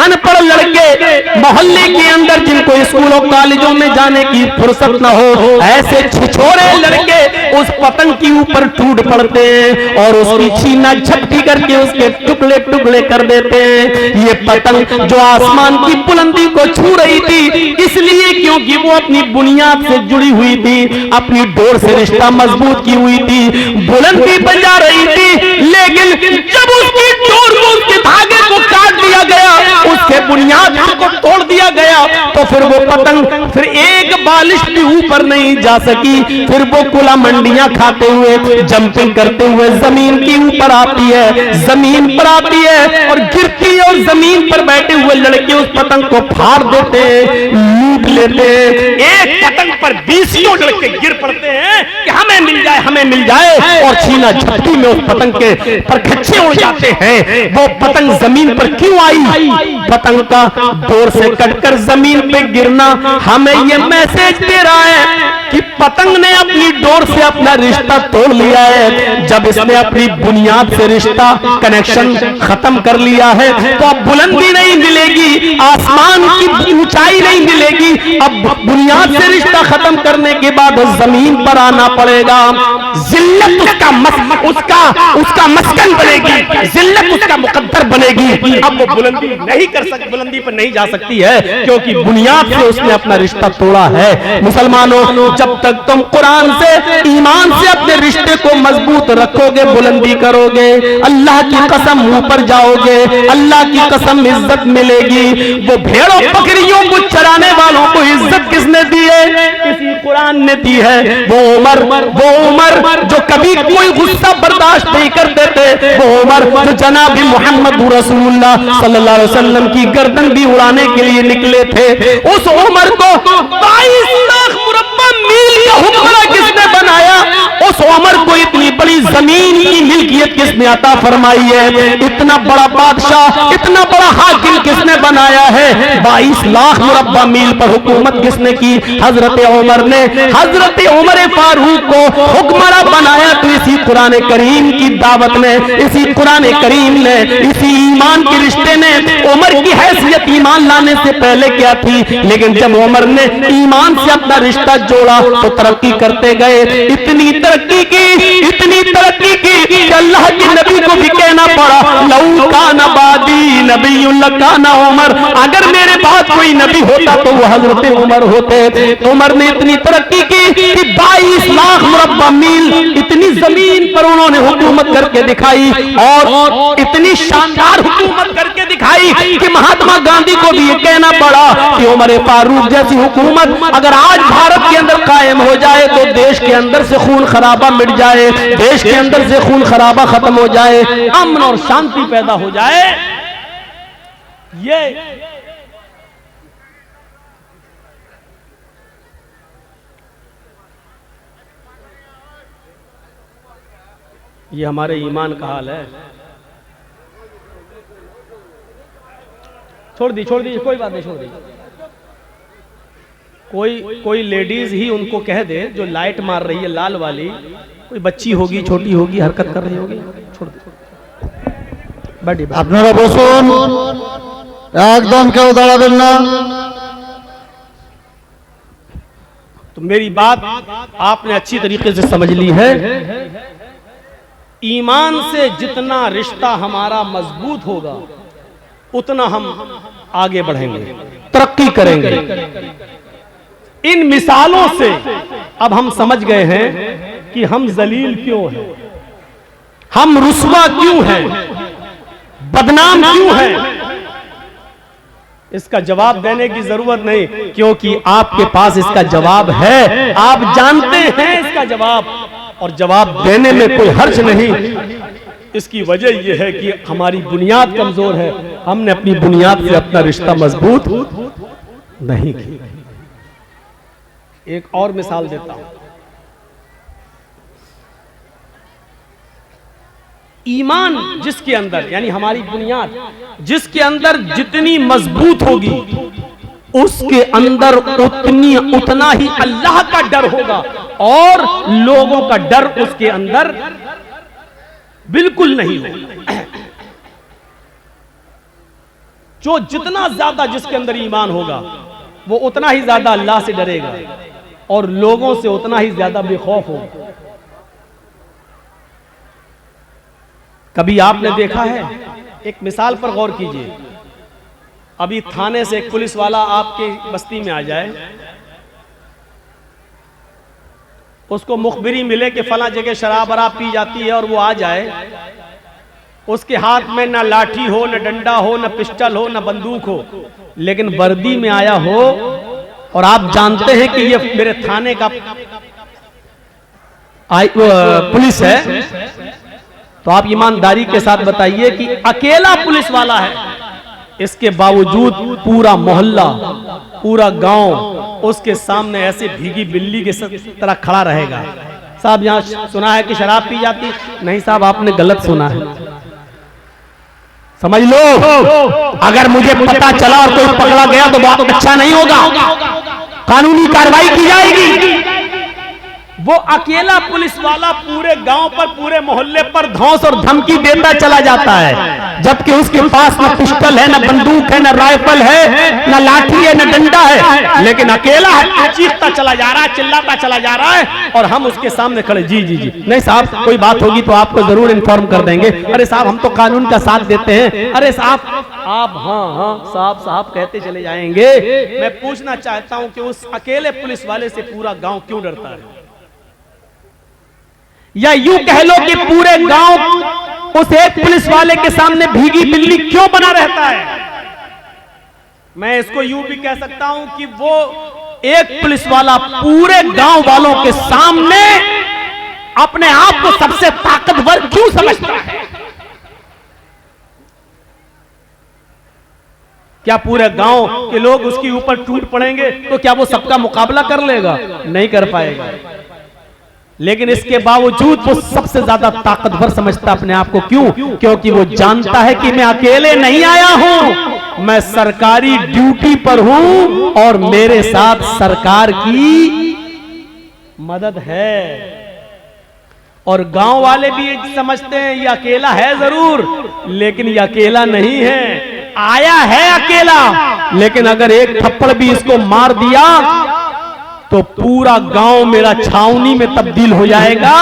अनपढ़ लड़के मोहल्ले के अंदर जिनको स्कूलों कॉलेजों में जाने की फुर्सत न हो, ऐसे छिछोरे लड़के उस पतंग के ऊपर टूट पड़ते हैं और उसकी छीना झपटी करके उसके टुकड़े टुकड़े कर देते हैं। ये पतंग जो आसमान की बुलंदी को छू रही थी इसलिए क्योंकि वो अपनी बुनियाद से जुड़ी हुई थी, अपनी डोर से रिश्ता मजबूत की हुई थी, बुलंदी पर जा रही थी। लेकिन जब उसकी डोर को, उसके धागे को काट दिया गया, उसके बुनियाद को तोड़ दिया गया, तो फिर वो पतंग फिर एक बालिश भी ऊपर नहीं जा सकी। फिर वो कुला मंडियां खाते हुए, जंपिंग करते हुए जमीन के ऊपर आती है, जमीन पर आती है और गिरती है और जमीन पर बैठे हुए लड़के उस पतंग को फाड़ देते हैं, लूट लेते हैं। एक पतंग पर 20 लड़के गिर पड़ते हैं कि हमें मिल जाए, हमें मिल जाए, और छीना झपटी में उस पतंग के परखच्चे उड़ जाते हैं। वो पतंग जमीन पर क्यों आई? पतंग का डोर से कटकर जमीन पे गिरना हमें ये मैसेज दे रहा है कि पतंग ने अपनी डोर से अपना रिश्ता तोड़ लिया है। जब इसने अपनी बुनियाद से रिश्ता, कनेक्शन खत्म कर लिया है तो अब बुलंदी नहीं मिलेगी, आसमान की ऊंचाई नहीं मिलेगी। अब बुनियाद से रिश्ता खत्म करने के बाद जमीन पर आना पड़ेगा। जिल्लत उसका मस्कन बनेगी, जिल्लत उसका मुकद्दर बनेगी। अब वो बुलंदी नहीं कर सकती, बुलंदी पर नहीं जा सकती है क्योंकि बुनियाद से उसने अपना रिश्ता तोड़ा है। मुसलमानों, जब तक तुम कुरान से, ईमान से अपने रिश्ते को मजबूत रखोगे, बुलंदी करोगे, अल्लाह की कसम ऊपर जाओगे, अल्लाह की कसम इज्जत मिलेगी। वो भेड़ों बकरियों को चराने वालों को इज्जत किसने दी है? किसी कुरान ने दी है। वो उमर जो कभी कोई गुस्सा बर्दाश्त नहीं करते थे, वो उमर जो जनाब मोहम्मद रसूलुल्लाह सल्लल्लाहु अलैहि वसल्लम की गर्दन भी उड़ाने के लिए निकले थे, उस उमर को 22 लाख मुरब्बा मील का हुक्मरान किसने बनाया? उस उमर को इतनी बड़ी जमीन की मिल्कियत किसने अता फरमाई है? इतना बड़ा बादशाह, इतना बड़ा हाकिम किसने बनाया है? 22 लाख मुरब्बा मील पर हुकूमत किसने की? हजरत उमर ने। हजरत उमर फारूक को हुक्मरान बनाया तो इसी कुरान करीम की दावत ने, इसी कुरान करीम ने, इसी ईमान के रिश्ते ने। उमर की हैसियत ईमान लाने से पहले क्या थी, लेकिन जब उमर ने ईमान से अपना रिश्ता जोड़ा तो तरक्की करते गए। इतनी तरक्की की कि अल्लाह के नबी को भी कहना पड़ा, लऊ काना बादी नबीयुन लकाना उमर, अगर मेरे बाद कोई नबी होता तो वो हजरत उमर होते। उमर ने इतनी तरक्की की कि 22 लाख मुरब्बा मील इतनी जमीन पर उन्होंने हुकूमत करके दिखाई, और इतनी शानदार हुकूमत करके दिखाई कि महात्मा गांधी को भी ये कहना पड़ा कि उमर फारूक जैसी हुकूमत अगर आज भारत के अंदर कायम हो जाए तो देश के अंदर से खून खराबा मिट जाए, देश के अंदर से खून खराबा खत्म हो जाए, अमन और शांति पैदा हो जाए। ये हमारे ईमान का हाल है। छोड़ दी कोई बात नहीं, छोड़ दी। कोई लेडीज ही उनको कह दे जो लाइट मार रही है लाल वाली, कोई बच्ची होगी, छोटी होगी, हरकत कर रही होगी, छोड़ दे। আপনারা বসুন, একদম কেউ দাঁড়াবেন না। तो मेरी बात आपने अच्छी तरीके से समझ ली है। ईमान से जितना रिश्ता हमारा मजबूत होगा उतना हम आगे बढ़ेंगे, तरक्की करेंगे। इन मिसालों से अब हम समझ गए हैं कि हम जलील क्यों हैं, हम रुस्वा क्यों हैं, बदनाम क्यों हैं। इसका जवाब देने की जरूरत नहीं, क्योंकि आपके पास इसका जवाब है, आप जानते हैं इसका जवाब, और जवाब देने में कोई हर्ज नहीं। इसकी वजह यह है कि हमारी बुनियाद कमजोर है, हमने अपनी बुनियाद से अपना रिश्ता मजबूत नहीं किया। एक और मिसाल देता हूं। ईमान जिसके अंदर, यानी हमारी बुनियाद जिसके अंदर जितनी मजबूत होगी उसके अंदर उतना ही अल्लाह का डर होगा, और लोगों का डर उसके अंदर बिल्कुल नहीं होगा। जो जितना ज्यादा जिसके अंदर ईमान होगा वो उतना ही ज्यादा अल्लाह से डरेगा और लोगों से उतना ही ज्यादा बेखौफ होगा। कभी आपने देखा है, एक मिसाल पर गौर कीजिए, अभी थाने से एक पुलिस वाला आपके बस्ती में आ जाए, उसको मुखबिरी मिले कि फला जगह शराब वराब पी जाती है, और वो आ जाए, उसके हाथ में ना लाठी हो, न डंडा हो, न पिस्टल हो, न बंदूक हो, लेकिन वर्दी में आया हो, और आप जानते हैं कि ये मेरे थाने का पुलिस है, तो आप ईमानदारी के साथ बताइए कि अकेला पुलिस वाला है, इसके बावजूद पूरा मोहल्ला, पूरा गांव उसके सामने ऐसे भीगी बिल्ली के तरह खड़ा रहेगा। साहब यहाँ सुना है कि शराब पी जाती? नहीं साहब, आपने गलत सुना है, समझ लो। अगर मुझे पता चला और कोई पकड़ा गया तो बहुत अच्छा नहीं होगा, कानूनी कार्रवाई की जाएगी। वो अकेला पुलिस वाला पूरे गांव पर, पूरे मोहल्ले पर धौंस और धमकी देता चला जाता है, जबकि उसके पास न पिस्टल है, न बंदूक है, न राइफल है, न लाठी है, न डंडा है, लेकिन अकेला है, चीखता चला जा रहा है, चिल्लाता चला जा रहा है, और हम उसके सामने खड़े। जी जी जी, नहीं साहब, कोई बात होगी तो आपको जरूर इन्फॉर्म कर देंगे। अरे साहब, हम तो कानून का साथ देते हैं। अरे साहब, आप हाँ साहब साहब कहते चले जाएंगे। मैं पूछना चाहता हूं कि उस अकेले पुलिस वाले से पूरा गांव क्यों डरता है? या यूं कह लो कि पूरे गांव उस एक पुलिस वाले के सामने भीगी बिल्ली क्यों बना रहता है? मैं इसको यूं भी कह सकता हूं कि वो एक पुलिस वाला पूरे गांव वालों के सामने अपने आप को सबसे ताकतवर क्यों समझता है? क्या पूरे गांव के लोग उसके ऊपर टूट पड़ेंगे तो क्या वो सबका मुकाबला कर लेगा? नहीं कर पाएगा। लेकिन इसके बावजूद वो सबसे ज्यादा ताकतवर समझता अपने आप को। क्यों? क्योंकि वो जानता है कि मैं अकेले नहीं आया हूं, मैं सरकारी ड्यूटी पर हूं और मेरे साथ सरकार की मदद है। और गांव वाले भी समझते हैं ये अकेला है जरूर, लेकिन ये अकेला नहीं है, आया है अकेला, लेकिन अगर एक थप्पड़ भी इसको मार दिया तो पूरा गांव मेरा छावनी में तब्दील हो जाएगा,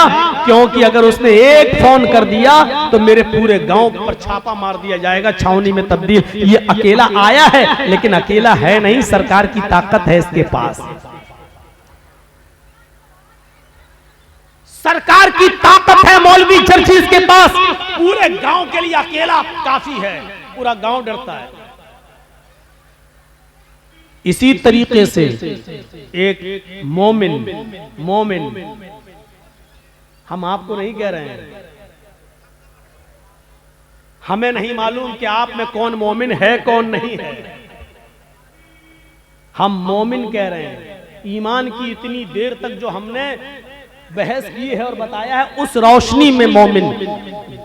क्योंकि अगर उसने एक फोन कर दिया तो मेरे पूरे गांव पर छापा मार दिया जाएगा, छावनी में तब्दील। ये अकेला आया है, लेकिन अकेला है नहीं, सरकार की ताकत है इसके पास। सरकार की ताकत है मौलवी चर्चिस के पास, पूरे गांव के लिए अकेला काफी है, पूरा गांव डरता है। इसी तरीके से एक मोमिन हम आपको नहीं कह रहे हैं, हमें नहीं मालूम कि आप में कौन मोमिन है कौन नहीं है, हम मोमिन कह रहे हैं। ईमान की इतनी देर तक जो हमने बहस की है और बताया है, उस रोशनी में मोमिन,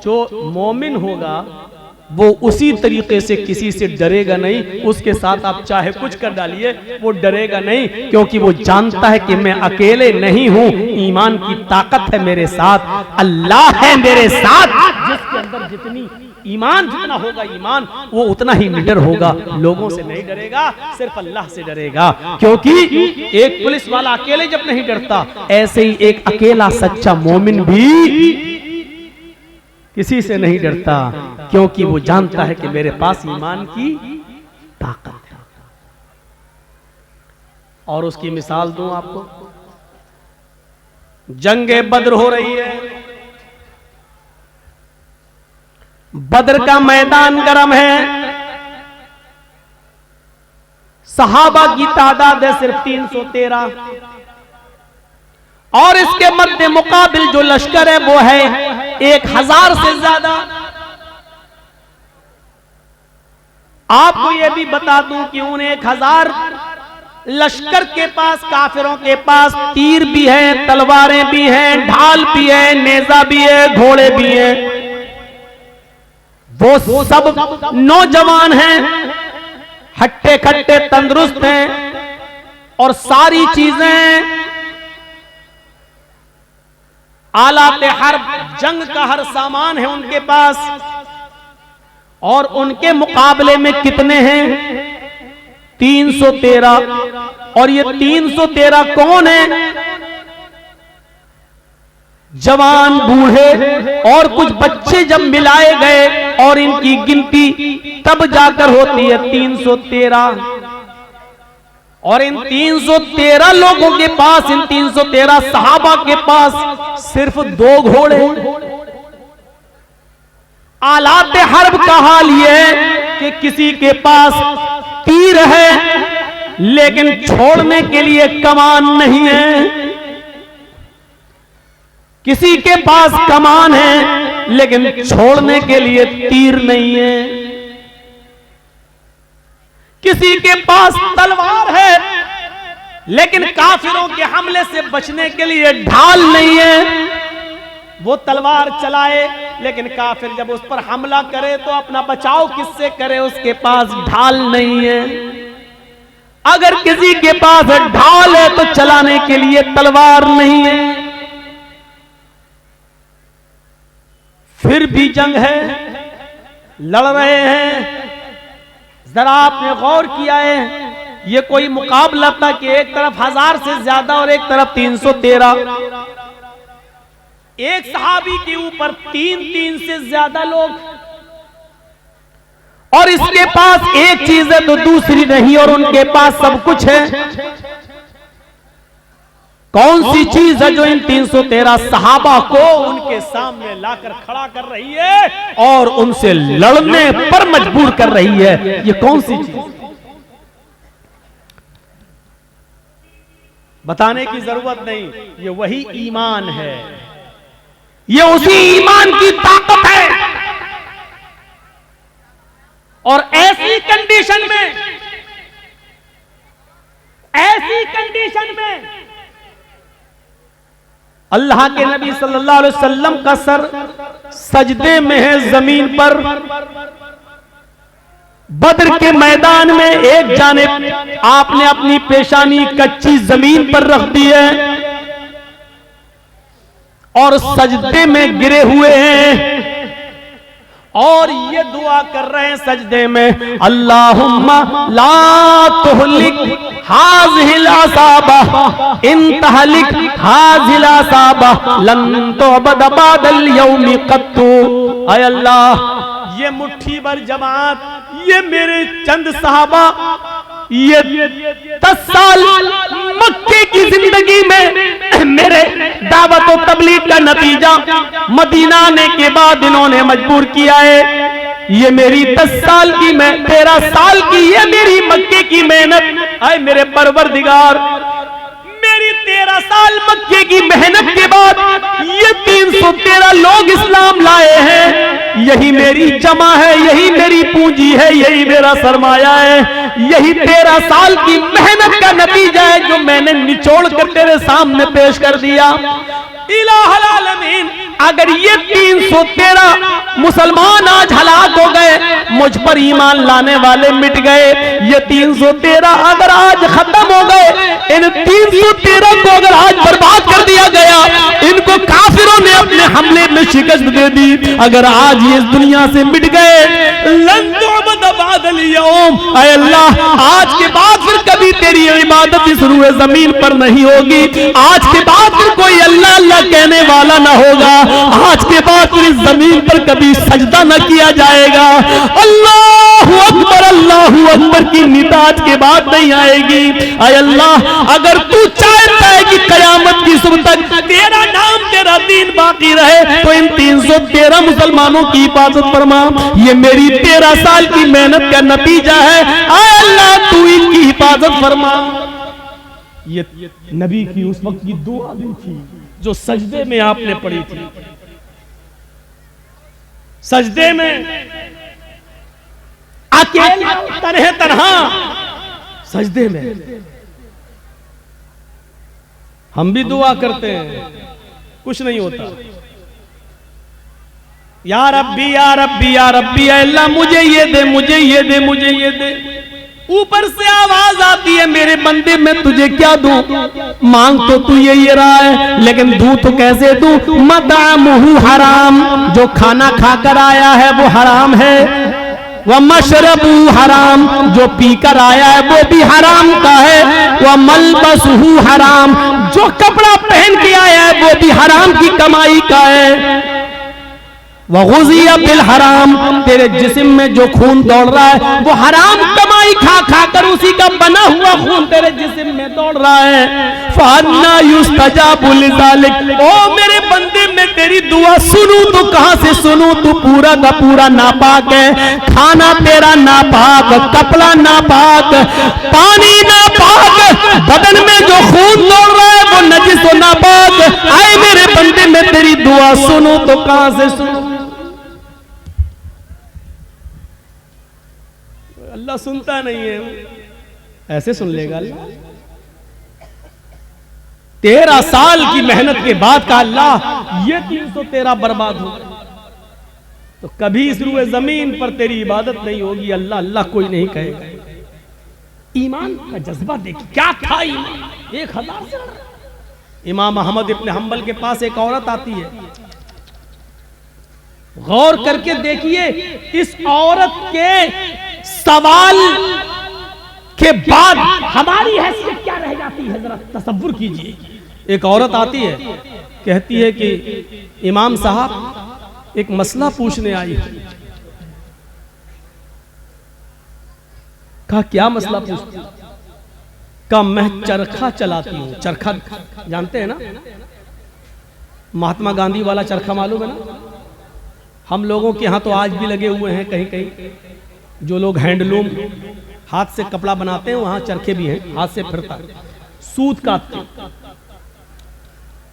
जो मोमिन होगा वो उसी तरीके से किसी से डरेगा नहीं, उसके साथ आप चाहे कुछ कर डालिए वो डरेगा नहीं, क्योंकि वो जानता है कि मैं अकेले नहीं हूं, ईमान की ताकत है मेरे साथ, अल्लाह है मेरे साथ। जिसके अंदर जितनी ईमान जितना होगा ईमान, वो उतना ही निडर होगा, लोगों से नहीं डरेगा, सिर्फ अल्लाह से डरेगा। क्योंकि एक पुलिस वाला अकेले जब नहीं डरता, ऐसे ही एक अकेला सच्चा मोमिन भी किसी से नहीं डरता, क्योंकि वो जानता है कि मेरे पास ईमान की ताकत है। और उसकी मिसाल दूं आपको, जंगे बद्र हो रही है, बद्र का मैदान गर्म है, सहाबा की तादाद है सिर्फ 313, और इसके मध्य मुकाबिल जो लश्कर है वो है 1000 से ज्यादा। आपको यह भी बता दूं कि उन 1000 लश्कर के पास, काफिरों के पास तीर भी है, तलवारें भी हैं, ढाल भी है, नेजा भी है, घोड़े भी हैं। वो सब नौजवान हैं, हट्टे खट्टे तंदुरुस्त हैं, और सारी चीजें आलाते हर्ब, जंग का हर सामान है उनके पास। और उनके मुकाबले में कितने हैं? 313। और ये 313 कौन है? जवान, बूढ़े और कुछ बच्चे जब मिलाए गए और इनकी गिनती तब जाकर होती है 313। और इन 313 लोगों के पास, इन 313 सहाबा के पास सिर्फ 2 घोड़े। आलाते हर्ब का हाल यह है कि किसी के पास तीर है लेकिन छोड़ने के लिए कमान नहीं है, किसी के पास कमान है लेकिन छोड़ने के लिए तीर नहीं है, किसी के पास तलवार है लेकिन काफिरों के हमले से बचने के लिए ढाल नहीं है। वो तलवार चलाए लेकिन काफिर जब उस पर हमला करे तो अपना बचाव किससे करे? उसके पास ढाल नहीं है। अगर किसी के पास ढाल है तो चलाने के लिए तलवार नहीं है। फिर भी जंग है, लड़ रहे हैं। जरा आपने गौर किया है, ये कोई मुकाबला था कि एक तरफ 1000 से ज्यादा और एक तरफ 313। एक सहाबी के ऊपर 3 से ज्यादा लोग, और इसके पास एक चीज है तो दूसरी नहीं, और उनके पास सब कुछ है। कौन सी चीज है जो इन 313 सहाबा को उनके सामने लाकर खड़ा कर रही है और उनसे लड़ने पर मजबूर कर रही है? ये कौन सी चीज? बताने की जरूरत नहीं, ये वही ईमान है। ये उसी ईमान की ताकत है। और ऐसी कंडीशन में अल्लाह के नबी सल्लल्लाहु अलैहि वसल्लम का सर सजदे में है जमीन पर। बद्र के मैदान में एक जानिब आपने अपनी पेशानी कच्ची जमीन पर रख दी है और सजदे में गिरे हुए हैं और ये दुआ कर रहे हैं सजदे में, अल्लाहुम्मा ला तुहलिक हाज़िल असाबा इन तहलिक हाज़िल असाबा लन तुअबद बादल यौमि क़त्तु। ऐ अल्लाह, ये मुट्ठी भर जमात, ये मेरे चंद सहाबा, ये 10 साल मक्के की जिंदगी में मेरे दावत और तबलीग का नतीजा मदीना आने के बाद इन्होंने मजबूर किया है। ये मेरी 10 साल की, मैं 13 साल की, ये मेरी मक्के की मेहनत। आए मेरे परवरदिगार, मेरी 13 साल मक्के की मेहनत के बाद ये 313 लोग इस्लाम लाए हैं। यही मेरी जमा है, यही मेरी पूंजी है, यही मेरा सरमाया है, यही 13 साल की मेहनत का नतीजा है जो मैंने निचोड़ कर तेरे सामने पेश कर दिया। इलाहुल आलमीन, अगर ये 313 मुसलमान आज हलाक हो गए, मुझ पर ईमान लाने वाले मिट गए, ये 313 अगर आज खत्म हो गए, इन 313 को अगर आज बर्बाद कर दिया गया, इनको काफिरों ने अपने हमले में शिकस्त दे दी, अगर आज ये इस दुनिया से मिट गए, लन तुअबद बादल यौम, ऐ अल्लाह, आज के बाद फिर कभी तेरी इबादत इस रूए जमीन पर नहीं होगी। आज के बाद फिर कोई अल्लाह अल्लाह कहने वाला ना होगा। आज के बाद फिर इस जमीन पर कभी सजदा न किया जाएगा। अल्लाहु अकबर की निदा आज के बाद नहीं आएगी। ऐ अल्लाह, अगर तू चाहता है कि कयामत की सुबह तक तेरा नाम तेरा दीन बाकी रहे, तो इन 313 मुसलमानों की हिफाजत फरमा। ये मेरी 13 साल की मेहनत का नतीजा है। ऐ अल्लाह, तू इनकी हिफाजत फरमा। ये नबी की उस वक्त की दुआ भी थी जो सजदे में आपने पढ़ी थी। सजदे में अकेले तन्हे तन्हा सजदे में हम भी दुआ करते हैं, कुछ नहीं होता। या रब्बी या रब्बी या रब्बी, अल्लाह मुझे ये दे, मुझे ये दे, मुझे ये दे। ऊपर से आवाज आती है, मेरे बंदे मैं तुझे क्या दूं? मांग तो तू ये रहा है, लेकिन दूं तो कैसे दूं? मतामुहु हराम, जो खाना खाकर आया है वो हराम है। वह मशरबू हराम, जो पीकर आया है वो भी हराम का है। वह मलबसहु हराम, जो कपड़ा पहन के आया है वो भी हराम की कमाई का है। वग़ुज़िया बिल हराम, तेरे जिस्म में जो खून दौड़ रहा है वो हराम कमाई खा खा कर उसी का बना हुआ खून तेरे जिस्म में दौड़ रहा है। फ़अन्ना युस्तजाबु लिज़ालिक, ओ मेरे बंदे मैं तेरी दुआ सुनूं तो कहां से सुनूं? तू पूरा का पूरा नापाक है। खाना तेरा नापाक, कपड़ा नापाक, पानी नापाक, बदन में जो खून दौड़ रहा है वो नजिस और नापाक। आए मेरे बंदे मैं तेरी दुआ सुनूं तो कहां से सुनूं? अल्लाह सुनता नहीं है, ऐसे सुन लेगा अल्लाह? 13 साल की मेहनत के बाद का अल्लाह ये 313 बर्बाद हो, तो कभी इस रूए जमीन पर तेरी इबादत नहीं होगी। अल्लाह अल्लाह कोई नहीं कहेगा। ईमान का जज्बा देखिए, क्या था ईमान। 1000 से इमाम अहमद इब्न हंबल के पास एक औरत आती है। गौर करके देखिए, इस औरत के सवाल के बाद हमारी हैसियत क्या रह जाती है, जरा तसव्वुर कीजिए। एक औरत आती है, कहती है कि इमाम साहब एक मसला पूछने आई है। कहा क्या मसला पूछती? कहा मैं चरखा चलाती हूँ। चरखा जानते हैं ना, महात्मा गांधी वाला चरखा मालूम है ना? हम लोगों के यहाँ तो आज भी लगे हुए हैं कहीं कहीं। जो लोग हैंडलूम हाथ से कपड़ा बनाते हैं वहां चरखे भी हैं, हाथ से फिरता सूत काटते।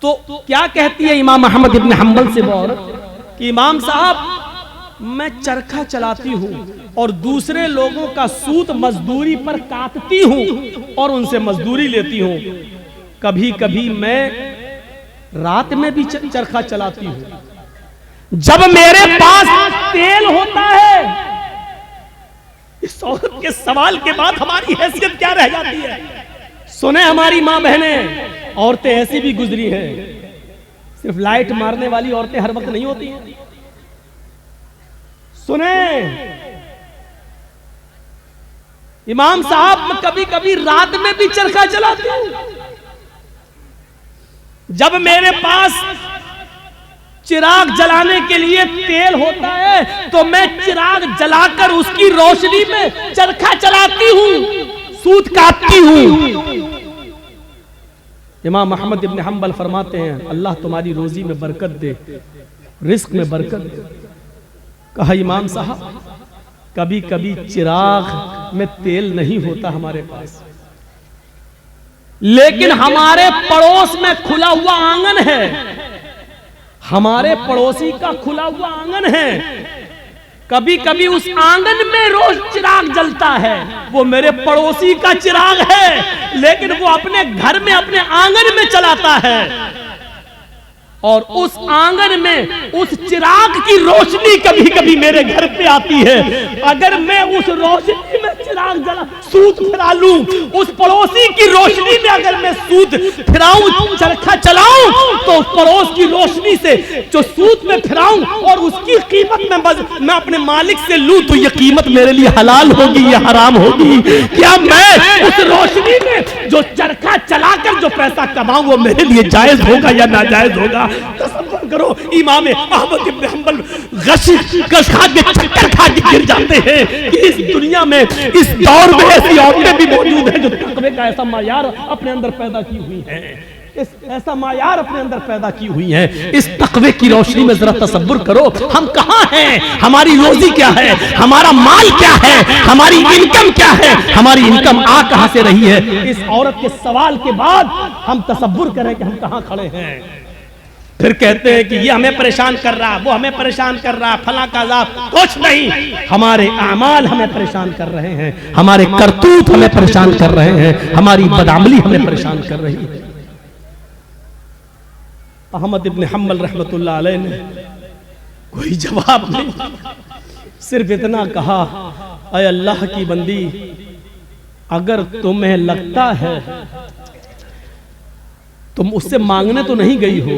तो क्या कहती है इमाम अहमद इब्न हंबल से वो औरत कि इमाम साहब मैं चरखा चलाती हूं और दूसरे लोगों का सूत मजदूरी पर काटती हूं और उनसे मजदूरी लेती हूं। कभी कभी मैं रात में भी चरखा चलाती हूं। जब मेरे पास तेल होता है। इस औरत के सवाल के बाद हमारी हैसियत क्या रह जाती है? सुने हमारी मां बहनें, औरतें ऐसी भी गुजरी हैं। सिर्फ लाइट मारने वाली औरतें हर वक्त नहीं होती हैं। सुने, इमाम साहब मैं कभी कभी रात में भी चरखा चलाती हूं। जब मेरे पास चिराग जलाने के लिए तेल होता है तो मैं चिराग जलाकर उसकी रोशनी में चरखा चलाती हूं, सूत काटती हूं। इमाम अहमद इब्न हम्बल फरमाते हैं अल्लाह तुम्हारी रोजी में बरकत दे, रिस्क में बरकत दे। कहा इमाम साहब कभी कभी चिराग में तेल नहीं होता हमारे पास, लेकिन हमारे पड़ोस में खुला हुआ आंगन है, हमारे पड़ोसी का खुला हुआ आंगन है। कभी कभी उस आंगन में रोज चिराग जलता है, वो मेरे पड़ोसी का चिराग है, लेकिन वो अपने घर में अपने आंगन में चलाता है और उस आंगन में उस चिराग की रोशनी कभी कभी मेरे घर पे आती है। अगर मैं उस रोशनी में चिराग जला सूत फिरा लूं, उस पड़ोसी की रोशनी में अगर मैं सूत फिराऊं, चरखा चलाऊं, तो पड़ोस की रोशनी से जो सूत में फिराऊं और उसकी कीमत में मैं अपने मालिक से लूं तो ये कीमत मेरे लिए हलाल होगी या हराम होगी? क्या मैं उस रोशनी में जो चरखा चलाकर जो पैसा कमाऊं वो मेरे लिए जायज होगा या नाजायज होगा? तसव्वुर करो इमाम अहमद इब्न हम्बल गश खा के चक्कर खा के गिर जाते हैं कि इस दुनिया में इस दौर में ऐसी औरतें भी मौजूद हैं जो तकवे का ऐसा मायार अपने अंदर पैदा की हुई हैं, ऐसा मायार अपने अंदर पैदा की हुई हैं। इस तकवे की रोशनी में जरा तसव्वुर करो हम कहां हैं, हमारी रोजी क्या है, हमारा माल क्या है, हमारी इनकम क्या है, हमारी इनकम आ कहां से रही है। इस औरत के सवाल के बाद हम तसव्वुर करें कि हम कहां खड़े हैं। फिर कहते हैं कि ये हमें परेशान कर रहा, वो हमें परेशान कर रहा, फला का अज़ाब। कुछ नहीं, हमारे आमाल हमें परेशान कर रहे हैं, हमारे करतूत हमें परेशान कर रहे हैं, हमारी बदअमली हमें परेशान कर रही है। अहमद इब्न हम्बल रहमतुल्लाह अलैह ने कोई जवाब नहीं, सिर्फ इतना कहा ऐ अल्लाह की बंदी, अगर तुम्हें लगता है तुम उससे मांगने तो नहीं गई हो,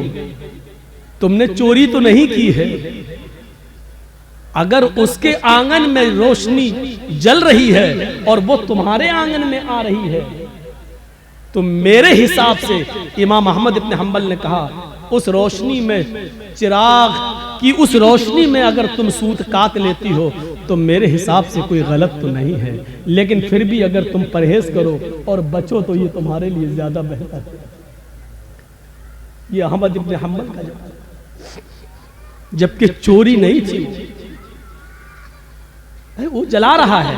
तुमने चोरी तो नहीं की है, अगर उसके आंगन में रोशनी जल रही है और वो तुम्हारे आंगन में आ रही है तो मेरे हिसाब से इमाम अहमद इब्न हम्बल ने कहा उस रोशनी में, चिराग की उस रोशनी में अगर तुम सूत काट लेती हो तो मेरे हिसाब से कोई गलत तो नहीं है, लेकिन फिर भी अगर तुम परहेज करो और बचो तो ये तुम्हारे लिए ज्यादा बेहतर है। ये अहमद इब्न हम्बल का जवाब, जबकि चोरी नहीं थी, वो जला रहा है,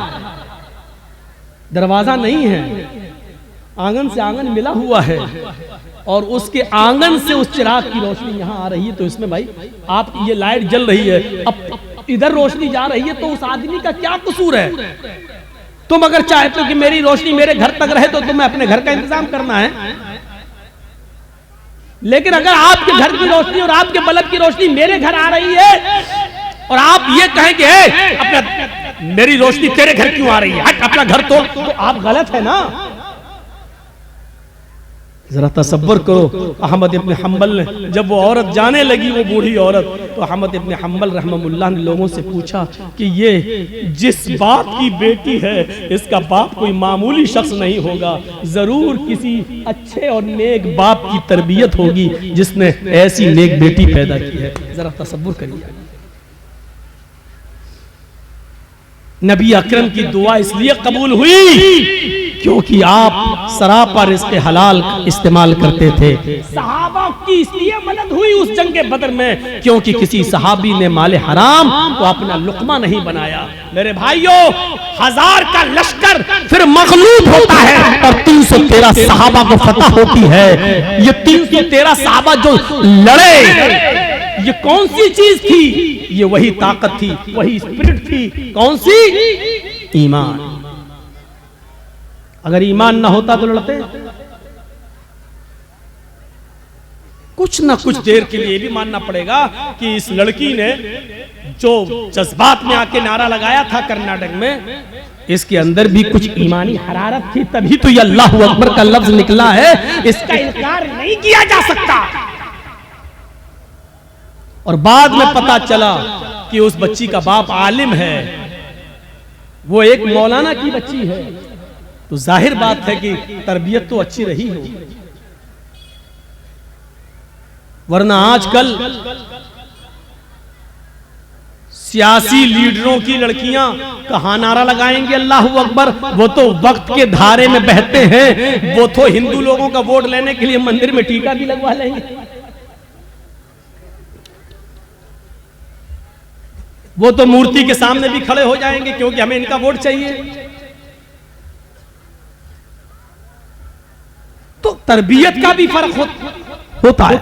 दरवाजा नहीं है, आंगन से आंगन मिला हुआ है और उसके आंगन से उस चिराग की रोशनी यहां आ रही है। तो इसमें भाई आप ये लाइट जल रही है, अब इधर रोशनी जा रही है तो उस आदमी का क्या कसूर है? तुम अगर चाहते हो कि मेरी रोशनी मेरे घर तक रहे तो तुम्हें अपने घर का इंतजाम करना है, लेकिन अगर आपके घर की रोशनी और आपके बल्ब की रोशनी मेरे घर आ रही है और आप ये कहें कि अपना मेरी रोशनी तेरे घर क्यों आ रही है, हट अपना घर तो आप गलत है ना। जरा तसव्वुर करो, अहमद इब्न हम्बल ने जब वो औरत जाने लगी, वो बूढ़ी औरत, तो अहमद इब्न हम्बल रहमतुल्लाह ने लोगों से पूछा कि ये जिस बाप की बेटी है इसका बाप कोई मामूली शख्स नहीं होगा, जरूर किसी अच्छे और नेक बाप की तरबियत होगी जिसने ऐसी नेक बेटी पैदा की है। जरा तसव्वुर करिए, नबी अकरम की दुआ इसलिए कबूल हुई क्योंकि आप सरापा रिज़्क़ हलाल इस्तेमाल करते थे। सहाबा की इसलिए मदद हुई उस जंगे बदर में क्योंकि किसी सहाबी ने माले हराम को अपना लुक़मा नहीं बनाया। मेरे भाइयों, 1000 का लश्कर फिर मग़लूब होता है और 313 सहाबा को फतह होती है। ये 313 सहाबा जो लड़े, ये कौन सी चीज थी? ये वही ताकत थी, वही स्पिरिट थी। कौन सी? ईमान। अगर ईमान ना होता तो लड़ते? कुछ ना कुछ देर के लिए भी मानना पड़ेगा कि इस लड़की ने जो जज्बात में आके नारा लगाया था कर्नाटक में, इसके अंदर भी कुछ ईमानी हरारत थी, तभी तो ये अल्लाहु अकबर का लफ्ज निकला है। इसका इनकार नहीं किया जा सकता। और बाद में पता चला कि उस बच्ची का बाप आलिम है, वो एक मौलाना की बच्ची है, तो जाहिर बात है कि तरबियत तो अच्छी रही हो, वरना आजकल सियासी लीडरों की लड़कियां कहां नारा लगाएंगे अल्लाह अकबर, वो तो वक्त के धारे में बहते हैं, वो तो हिंदू लोगों का वोट लेने के लिए मंदिर में टीका भी लगवा लेंगे, वो तो मूर्ति के सामने भी खड़े हो जाएंगे क्योंकि हमें इनका वोट चाहिए। तो तरबियत का भी फर्क होता है।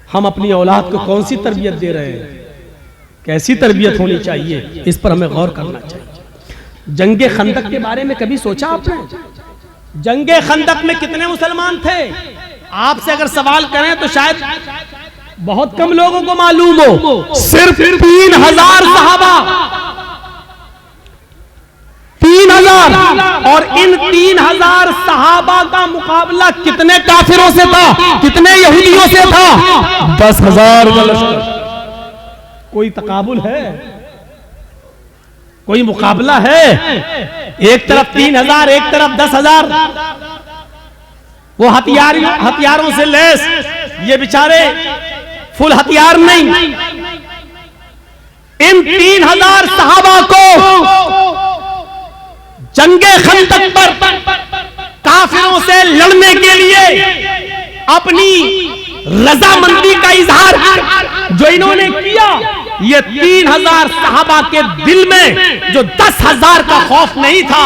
हम अपनी औलाद को कौन सी तरबियत दे रहे हैं, कैसी तरबियत होनी चाहिए, इस पर हमें गौर करना चाहिए। जंगे खंदक के बारे में कभी सोचा आपने? जंगे खंदक में कितने मुसलमान थे? आपसे अगर सवाल करें तो शायद बहुत कम लोगों को मालूम हो। सिर्फ 3000 सहाबा, 3000, और इन 3000 सहाबा का मुकाबला कितने काफिरों से था, कितने यहूदियों से था? 10,000 का लश्कर। कोई तकाबुल है, कोई मुकाबला है? एक तरफ 3000, एक तरफ 10,000, वो हथियारों से लैस, ये बेचारे फुल हथियार नहीं। इन 3000 सहाबा को जंगे खंदक पर काफिरों से लड़ने के लिए अपनी रजामंदी का इजहार जो इन्होंने किया, ये 3000 सहाबा के दिल में जो 10,000 का खौफ नहीं था,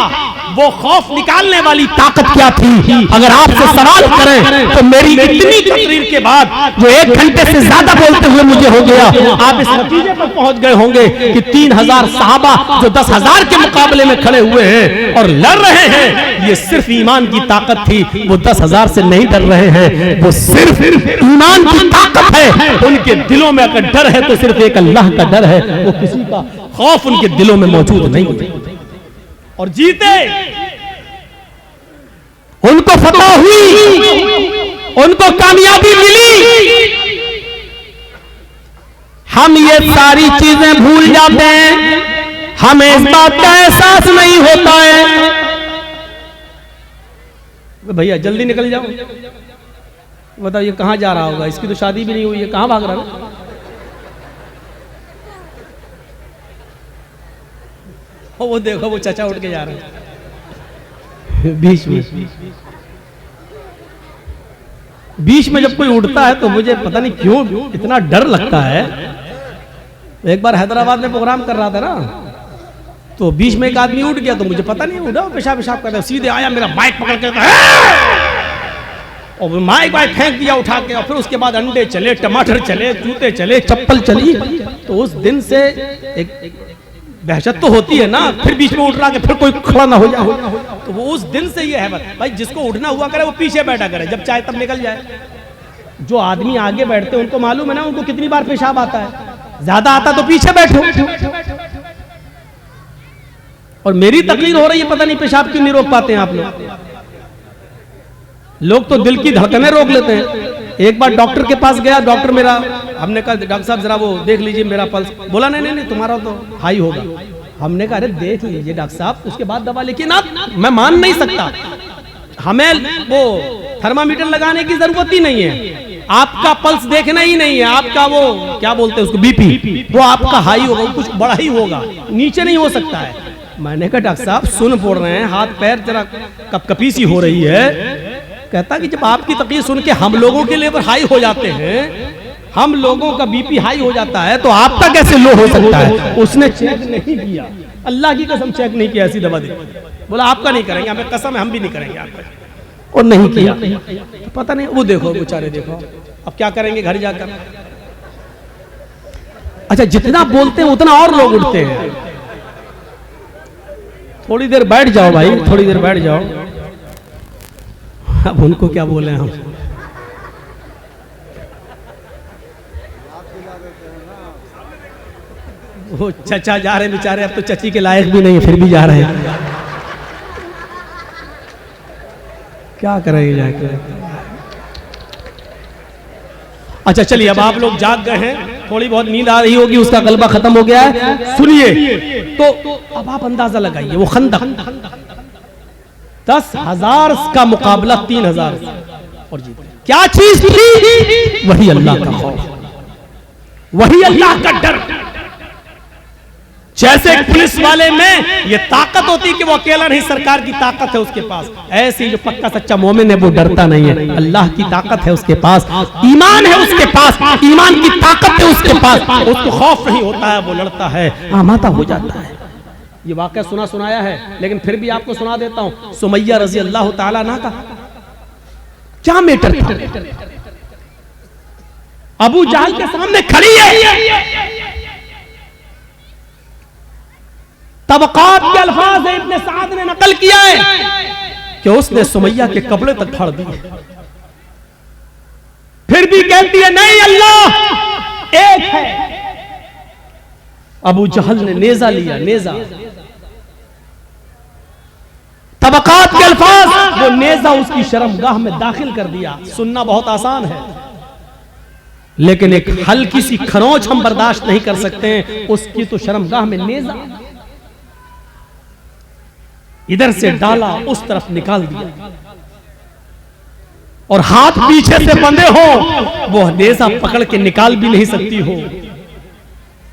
वो खौफ निकालने वाली ताकत क्या थी? अगर आपसे सवाल करें तो मेरी इतनी तकरीर के बाद जो 1 घंटे से ज्यादा बोलते हुए मुझे हो गया, आप इस नतीजे पर पहुंच गए होंगे कि 3000 सहाबा जो 10,000 के मुकाबले में खड़े हुए हैं और लड़ रहे हैं, ये सिर्फ ईमान की ताकत थी। वो 10,000 से नहीं डर रहे हैं, वो सिर्फ ईमान की ताकत है। उनके दिलों में अगर डर है तो सिर्फ एक अल्लाह का डर है, वो किसी का खौफ उनके दिलों में मौजूद नहीं है। और जीते, उनको फतह हुई, उनको कामयाबी मिली। हम ये सारी चीजें भूल जाते हैं, हमें इस बात का एहसास नहीं होता है। भैया जल्दी निकल जाओ, बताओ ये कहां जा रहा होगा? इसकी तो शादी भी नहीं हुई है, कहां भाग रहा है? वो देखो वो चाचा उठ के जा रहे हैं बीच में जब कोई उठता है तो मुझे पता नहीं क्यों इतना डर लगता है। एक बार हैदराबाद में प्रोग्राम कर रहा था ना, तो बीच में एक आदमी उठ गया, तो मुझे पता नहीं उठा, पेशाब करता सीधे आया, मेरा माइक पकड़ के और माइक फेंक दिया उठा के, और फिर उसके बाद अंडे चले, टमाटर चले, जूते चले, चप्पल चली। तो उस दिन से एक दहशत तो होती है ना, फिर बीच में उठ रहा कि फिर कोई खड़ा ना हो जाए। तो वो उस दिन से ये है भाई, जिसको उठना हुआ करे वो पीछे बैठा करे, जब चाहे तब निकल जाए। जो आदमी आगे बैठते हैं उनको मालूम है ना उनको कितनी बार पेशाब आता है, ज्यादा आता तो पीछे बैठो। और मेरी तकलीफ हो रही है, पता नहीं पेशाब क्यों नहीं रोक पाते हैं आप लोग तो दिल की धड़कनें रोक लेते हैं। एक बार डॉक्टर के पास गया, डॉक्टर मेरा, हमने कहा डॉक्टर साहब जरा वो देख लीजिए मेरा पल्स। बोला नहीं नहीं नहीं तुम्हारा तो हाई होगा। हमने कहा अरे देख लीजिए डॉक्टर साहब, उसके बाद दवा। लेकिन आप, मैं मान नहीं सकता, हमें वो थर्मामीटर लगाने की जरूरत ही नहीं है, आपका पल्स देखना ही नहीं है, आपका वो क्या बोलते हैं उसको, बीपी, वो आपका हाई होगा, कुछ बड़ा ही होगा, नीचे नहीं हो सकता है। मैंने कहा डॉक्टर साहब सुन पड़ रहे हैं, हाथ पैर जरा कपकपी सी हो रही है। कहता कि जब आपकी तकलीफ सुन के हम लोगों के लेवल हाई हो जाते हैं, हम लोगों का बीपी हाई हो जाता है, तो आपका कैसे लो हो सकता है? उसने चेक नहीं किया, अल्लाह की कसम चेक नहीं किया, ऐसी दवा दे। बोला आपका नहीं करेंगे, हमें कसम है हम भी नहीं करेंगे आपका, और नहीं किया। तो पता नहीं, वो देखो बेचारे, देखो अब क्या करेंगे घर जाकर। अच्छा जितना बोलते हैं उतना और लोग उठते हैं। थोड़ी देर बैठ जाओ भाई, थोड़ी देर बैठ जाओ। अब उनको क्या बोले हम? वो चचा जा रहे बेचारे, अब तो चची के लायक भी नहीं है, फिर भी जा रहे हैं। क्या करेंगे जाके? अच्छा चलिए, अब आप लोग जाग गए हैं, थोड़ी बहुत नींद आ रही होगी, उसका गलबा खत्म हो गया है, सुनिए। तो अब आप अंदाजा लगाइए, वो खंदक 10,000 का मुकाबला 3,000 और जीत। क्या चीज थी? वही अल्लाह का खौफ, वही अल्लाह का डर। जैसे पुलिस वाले में ये ताकत होती कि वो अकेला नहीं, सरकार की ताकत है उसके पास, ऐसे जो पक्का सच्चा मोमिन है वो डरता नहीं है, अल्लाह की ताकत है उसके पास, ईमान है उसके पास, ईमान की ताकत है उसके पास, उसको खौफ नहीं होता है, वो लड़ता है, आमादा हो जाता है। ये वाकया सुनाया है, लेकिन फिर भी आपको सुना देता हूं। सुमैया रजी अल्लाह ताला अन्हा का क्या मैटर था? अबू जहल के सामने खड़ी है, तबकात के अल्फाज है, इब्ने साद ने नकल किया है कि उसने सुमैया के कपड़े तक फाड़ दिए, फिर भी कहती है नहीं अल्लाह एक है। अबू जहल ने नेजा लिया, नेजा, तबकात के अल्फाज, वो नेजा उसकी शर्मगाह में दाखिल कर दिया। सुनना बहुत आसान है, लेकिन एक हल्की सी खरोंच हम बर्दाश्त नहीं कर सकते हैं, उसकी तो शर्मगाह में नेजा, इधर से डाला उस तरफ निकाल दिया, और हाथ पीछे से बंधे हो, वो नेजा पकड़ के निकाल भी नहीं सकती हो।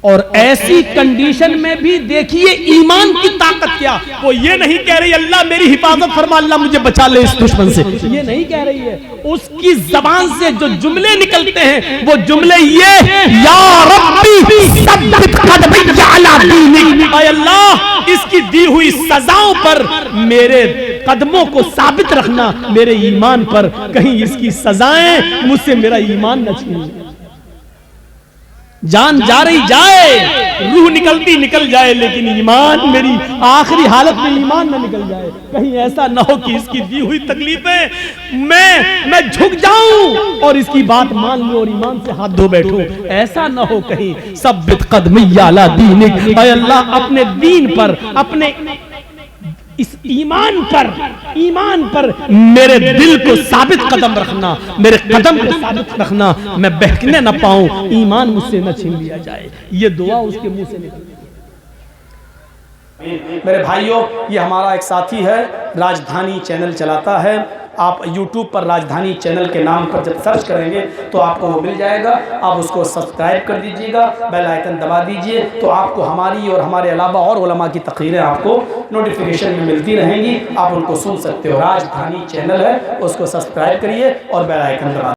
और ऐसी कंडीशन में भी देखिए ईमान की ताकत क्या, वो ये नहीं कह रही अल्लाह मेरी हिफाजत फरमा, अल्लाह मुझे बचा ले इस दुश्मन से, ये नहीं कह रही है। उसकी जबान से जो जुमले निकलते हैं वो जुमले ये, या रब्बी सब्बित कदमी अला दीनिक, ऐ अल्लाह इसकी दी हुई सजाओं पर मेरे कदमों को साबित रखना, मेरे ईमान पर, कहीं इसकी सजाएं मुझसे मेरा ईमान न छीन ले। जान जा रही जाए, रूह निकलती निकल जाए, लेकिन ईमान, मेरी आखिरी हालत में ईमान न निकल जाए। कहीं ऐसा ना हो कि इसकी दी हुई तकलीफें मैं झुक जाऊं और इसकी बात मान लूं और ईमान से हाथ धो बैठूं, ऐसा ना हो कहीं। सब्बित कदमी अला दीनिक, ऐ अल्लाह अपने दीन पर, अपने इस ईमान पर मेरे दिल को साबित कदम रखना, मेरे कदम को साबित रखना, मैं बहकने न पाऊं, ईमान मुझसे न छीन लिया जाए। ये दुआ उसके मुंह से निकली। मेरे भाइयों, ये हमारा एक साथी है, राजधानी चैनल चलाता है। आप YouTube पर राजधानी चैनल के नाम पर जब सर्च करेंगे तो आपको वो मिल जाएगा, आप उसको सब्सक्राइब कर दीजिएगा, बेल आइकन दबा दीजिए, तो आपको हमारी और हमारे अलावा और उलमा की तकरीरें आपको नोटिफिकेशन में मिलती रहेंगी, आप उनको सुन सकते हो। राजधानी चैनल है, उसको सब्सक्राइब करिए और बेल आइकन दबा